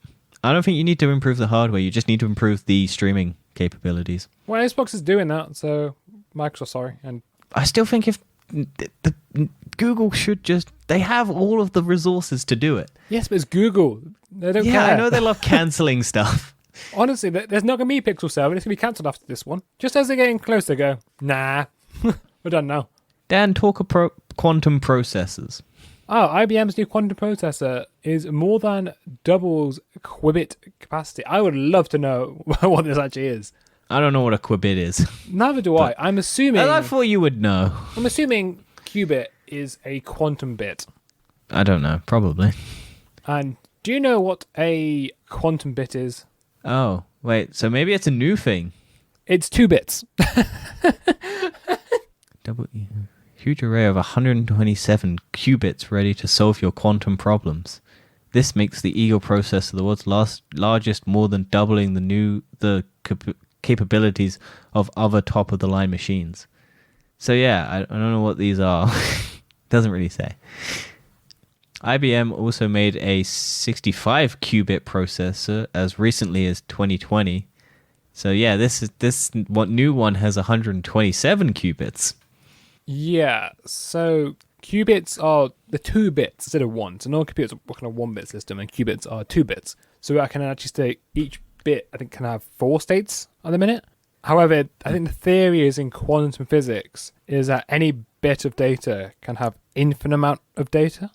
I don't think you need to improve the hardware. You just need to improve the streaming capabilities. Well, Xbox is doing that, so Microsoft, sorry. And I still think if Google should they have all of the resources to do it. Yes, but it's Google. They don't care. Yeah, I know they love cancelling stuff. Honestly, there's not going to be Pixel 7. It's going to be cancelled after this one. Just as they're getting closer, go, nah, we're done now. Dan, talk of quantum processors. Oh, IBM's new quantum processor is more than doubles qubit capacity. I would love to know what this actually is. I don't know what a qubit is. Neither do I. I'm assuming... I thought you would know. I'm assuming qubit is a quantum bit. I don't know. Probably. And do you know what a quantum bit is? Oh, wait. So maybe it's a new thing. It's 2 bits. Huge array of 127 qubits ready to solve your quantum problems. This makes the Eagle processor the world's largest, more than doubling the capabilities of other top-of-the-line machines. So yeah, I don't know what these are. Doesn't really say. IBM also made a 65 qubit processor as recently as 2020. So yeah, this new one has 127 qubits. Yeah, so qubits are the 2 bits instead of 1. So normal computers are working on a 1-bit system, and qubits are 2 bits. So I can actually say each bit, I think, can have 4 states at the minute. However, I think the theory is in quantum physics is that any bit of data can have infinite amount of data.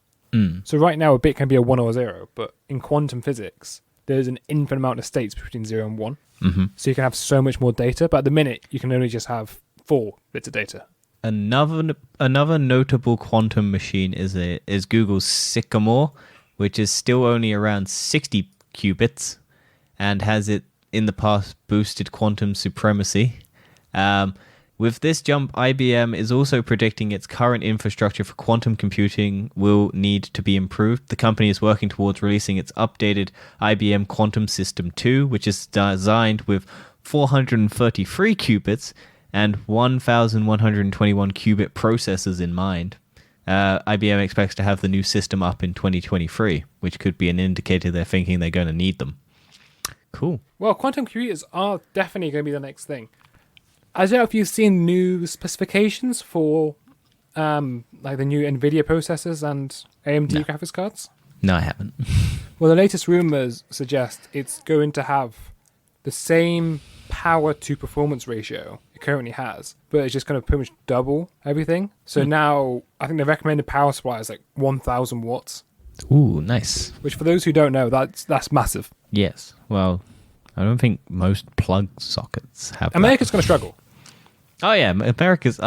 So right now a bit can be a 1 or a 0, but in quantum physics there's an infinite amount of states between 0 and 1. So you can have so much more data, but at the minute you can only just have 4 bits of data. Another notable quantum machine is Google's Sycamore, which is still only around 60 qubits and has it in the past boosted quantum supremacy. With this jump, IBM is also predicting its current infrastructure for quantum computing will need to be improved. The company is working towards releasing its updated IBM Quantum System 2, which is designed with 433 qubits and 1,121 qubit processors in mind. IBM expects to have the new system up in 2023, which could be an indicator they're thinking they're going to need them. Cool. Well, quantum computers are definitely going to be the next thing. I don't know if you've seen new specifications for like the new NVIDIA processors and AMD graphics cards. No, I haven't. Well, the latest rumors suggest it's going to have the same power to performance ratio it currently has, but it's just going to pretty much double everything. So now I think the recommended power supply is like 1,000 watts. Ooh, nice. Which for those who don't know, that's massive. Yes. Well, I don't think most plug sockets have America's going to struggle. Oh yeah, America's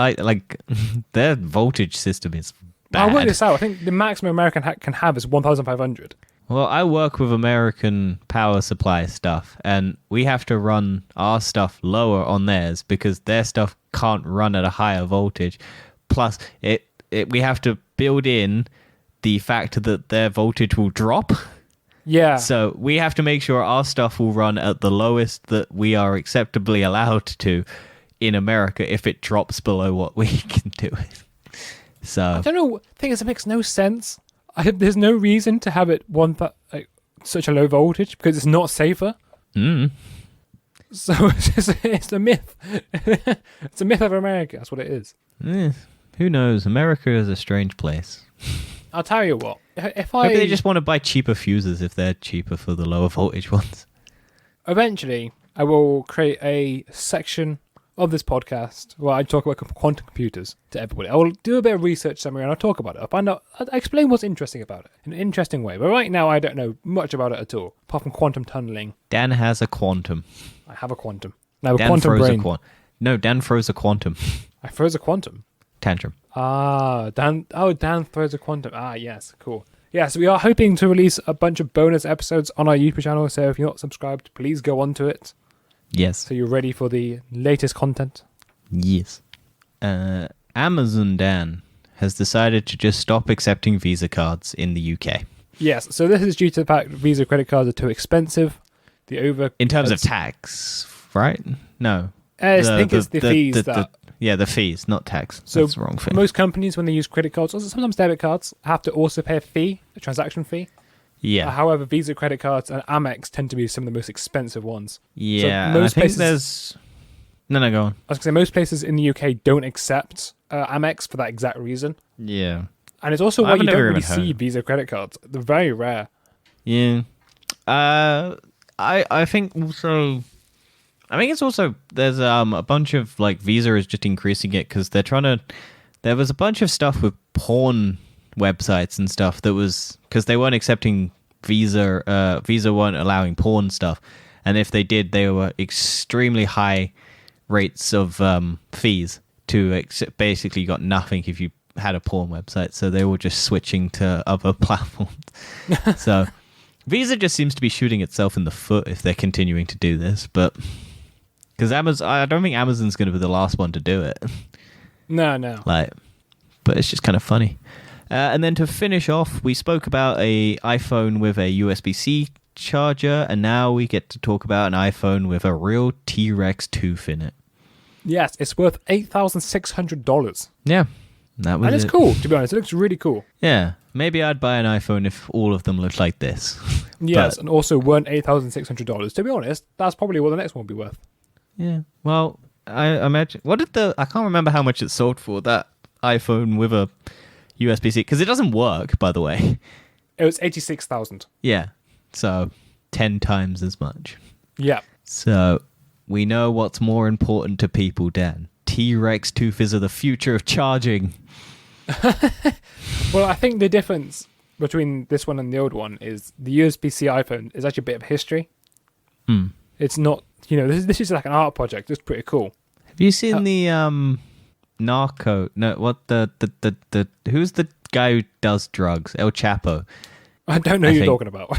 their voltage system is bad. I'll work this out. I think the maximum American can have is 1,500. Well, I work with American power supply stuff, and we have to run our stuff lower on theirs because their stuff can't run at a higher voltage. Plus, we have to build in the fact that their voltage will drop. Yeah. So we have to make sure our stuff will run at the lowest that we are acceptably allowed to in America if it drops below what we can do it. So I don't know. The thing is, it makes no sense. There's no reason to have it such a low voltage because it's not safer. So it's a myth. It's a myth of America. That's what it is. Who knows? America is a strange place. I'll tell you what. Maybe they just want to buy cheaper fuses if they're cheaper for the lower voltage ones. Eventually, I will create a section of this podcast where I talk about quantum computers to everybody. I will do a bit of research summary and I'll talk about it. I'll explain what's interesting about it in an interesting way. But right now, I don't know much about it at all, apart from quantum tunneling. Dan has a quantum. I have a quantum. I have a Dan quantum froze brain. No, Dan froze a quantum. I froze a quantum. Tantrum. Dan throws a quantum. Yes, cool. Yes, we are hoping to release a bunch of bonus episodes on our YouTube channel, so if you're not subscribed, please go on to it. Yes. So you're ready for the latest content? Yes. Amazon, Dan, has decided to just stop accepting Visa cards in the UK. Yes, so this is due to the fact that Visa credit cards are too expensive. In terms of tax, right? No. I think it's the fees the fees, not tax. So that's the wrong thing. Most companies, when they use credit cards, or sometimes debit cards, have to also pay a transaction fee. Yeah. However, Visa credit cards and Amex tend to be some of the most expensive ones. Yeah, so I think there's... No, go on. I was going to say, most places in the UK don't accept Amex for that exact reason. Yeah. And it's also why you don't really see Visa credit cards. They're very rare. Yeah. I think also... I think it's also... There's a bunch of, Visa is just increasing it because they're trying to... There was a bunch of stuff with porn websites and stuff that was... Because they weren't accepting Visa. Visa weren't allowing porn stuff. And if they did, they were extremely high rates of fees to basically got nothing if you had a porn website. So they were just switching to other platforms. So Visa just seems to be shooting itself in the foot if they're continuing to do this. But because I don't think Amazon's going to be the last one to do it. No. But it's just kind of funny. And then to finish off, we spoke about a iPhone with a USB-C charger, and now we get to talk about an iPhone with a real T-Rex tooth in it. Yes, it's worth $8,600. Yeah, that was and it's cool, to be honest. It looks really cool. Yeah, maybe I'd buy an iPhone if all of them looked like this. Yes, and also weren't $8,600. To be honest, that's probably what the next one will be worth. Yeah, well, I imagine... I can't remember how much it sold for, that iPhone with a USB-C, because it doesn't work, by the way. It was $86,000. Yeah, so 10 times as much. Yeah. So We know what's more important to people, Dan. T-Rex tooths are the future of charging. Well, I think the difference between this one and the old one is the USB-C iPhone is actually a bit of history. It's not, this is like an art project. It's pretty cool. Have you seen the narco? No, what the who's the guy who does drugs? El Chapo. I don't know who you're talking about.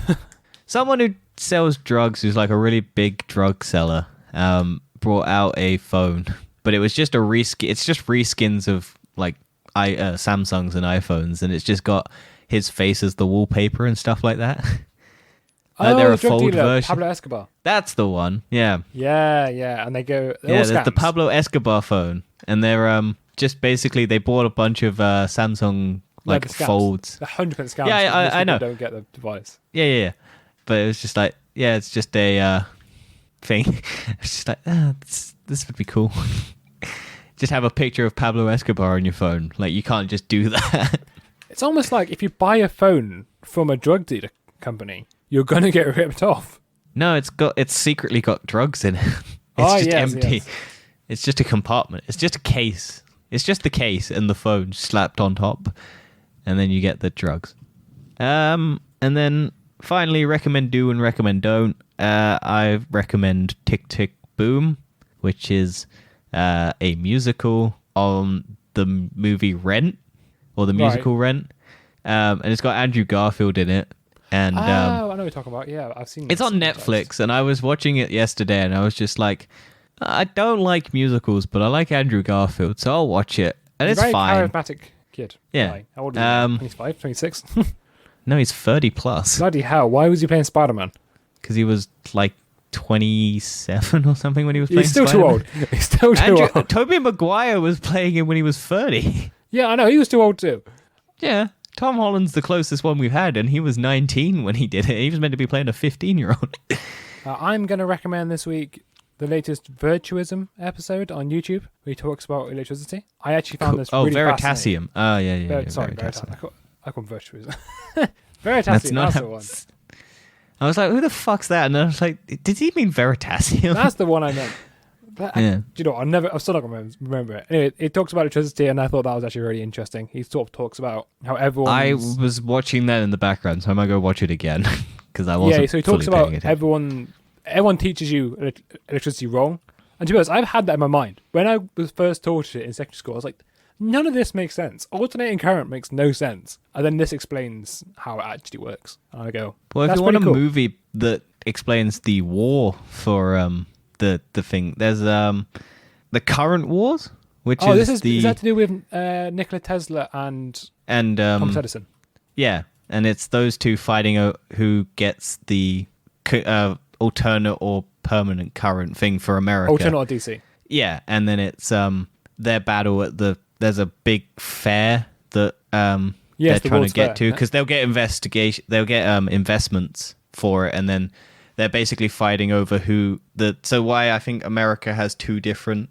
Someone who sells drugs, who's like a really big drug seller, brought out a phone, but it was just a reskin. It's just reskins of like Samsungs and iPhones, and it's just got his face as the wallpaper and stuff like that. They're a drug fold dealer, version. Pablo Escobar. That's the one. Yeah. Yeah, and they're all There's scams. the Pablo Escobar phone, and they're just basically they bought a bunch of Samsung like the scams. folds. They're 100% scams. Yeah, I know. Don't get the device. Yeah. But it was just like, it's just a thing. It's just like, this would be cool. Just have a picture of Pablo Escobar on your phone. Like, you can't just do that. It's almost like if you buy a phone from a drug dealer company, you're gonna get ripped off. No, it's secretly got drugs in it. It's just empty. Yes. It's just a compartment. It's just a case. It's just the case and the phone slapped on top, and then you get the drugs. And then finally, recommend do and recommend don't. I recommend Tick Tick Boom, which is a musical on the movie Rent, or the musical Rent, and it's got Andrew Garfield in it. And I know what you're talking about. Yeah, I've seen. It's on Netflix, and I was watching it yesterday, and I was just like, I don't like musicals, but I like Andrew Garfield, so I'll watch it, and it's very fine. Charismatic kid. Yeah. Guy. How old is he? 25, 26? No, he's 30 plus. Bloody hell! Why was he playing Spider-Man? Because he was like 27 or something when he was playing. He's still Spider-Man. too old. He's still too old. Tobey Maguire was playing him when he was 30. Yeah, I know. He was too old too. Yeah. Tom Holland's the closest one we've had, and he was 19 when he did it. He was meant to be playing a 15-year-old. I'm going to recommend this week the latest Virtuism episode on YouTube, where he talks about electricity. I actually found this really fascinating. Veritasium. Oh, yeah. Sorry, Veritasium. I call him Virtuism. Veritasium, that's the one. I was like, who the fuck's that? And I was like, did he mean Veritasium? That's the one I meant. But Yeah. do you know what? I'm still not going to remember it. Anyway, it talks about electricity, and I thought that was actually really interesting. He sort of talks about how everyone. I was watching that in the background, so I might go watch it again because I wasn't. Yeah, so he talks fully about paying attention. everyone teaches you electricity wrong. And to be honest, I've had that in my mind. When I was first taught it in secondary school, I was like, none of this makes sense. Alternating current makes no sense. And then this explains how it actually works. And I go, Well, if that's you want a pretty cool. movie that explains the war for the thing, there's the Current Wars, which is that to do with Nikola Tesla and Thomas Edison? Yeah, and it's those two fighting who gets the alternate or permanent current thing for America. Alternate or DC? Yeah, and then it's their battle at there's a big fair that they're trying to get to, because they'll get investments for it, and then they're basically fighting over so why I think America has two different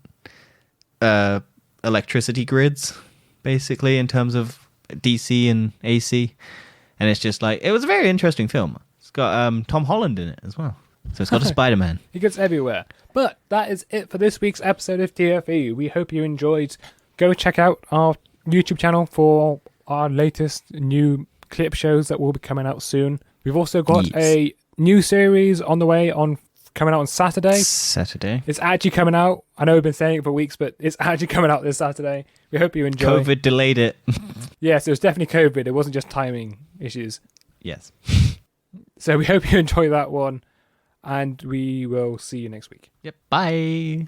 electricity grids, basically, in terms of DC and AC. And it's just like, it was a very interesting film. It's got Tom Holland in it as well, so it's got a Spider-Man. He gets everywhere. But that is it for this week's episode of TFE. We hope you enjoyed. Go check out our YouTube channel for our latest new clip shows that will be coming out soon. We've also got a new series on the way coming out on Saturday. It's actually coming out. I know we've been saying it for weeks, but it's actually coming out this Saturday. We hope you enjoy. COVID delayed it. Yes, it was definitely COVID. It wasn't just timing issues. Yes. So we hope you enjoy that one, and we will see you next week. Yep. Bye.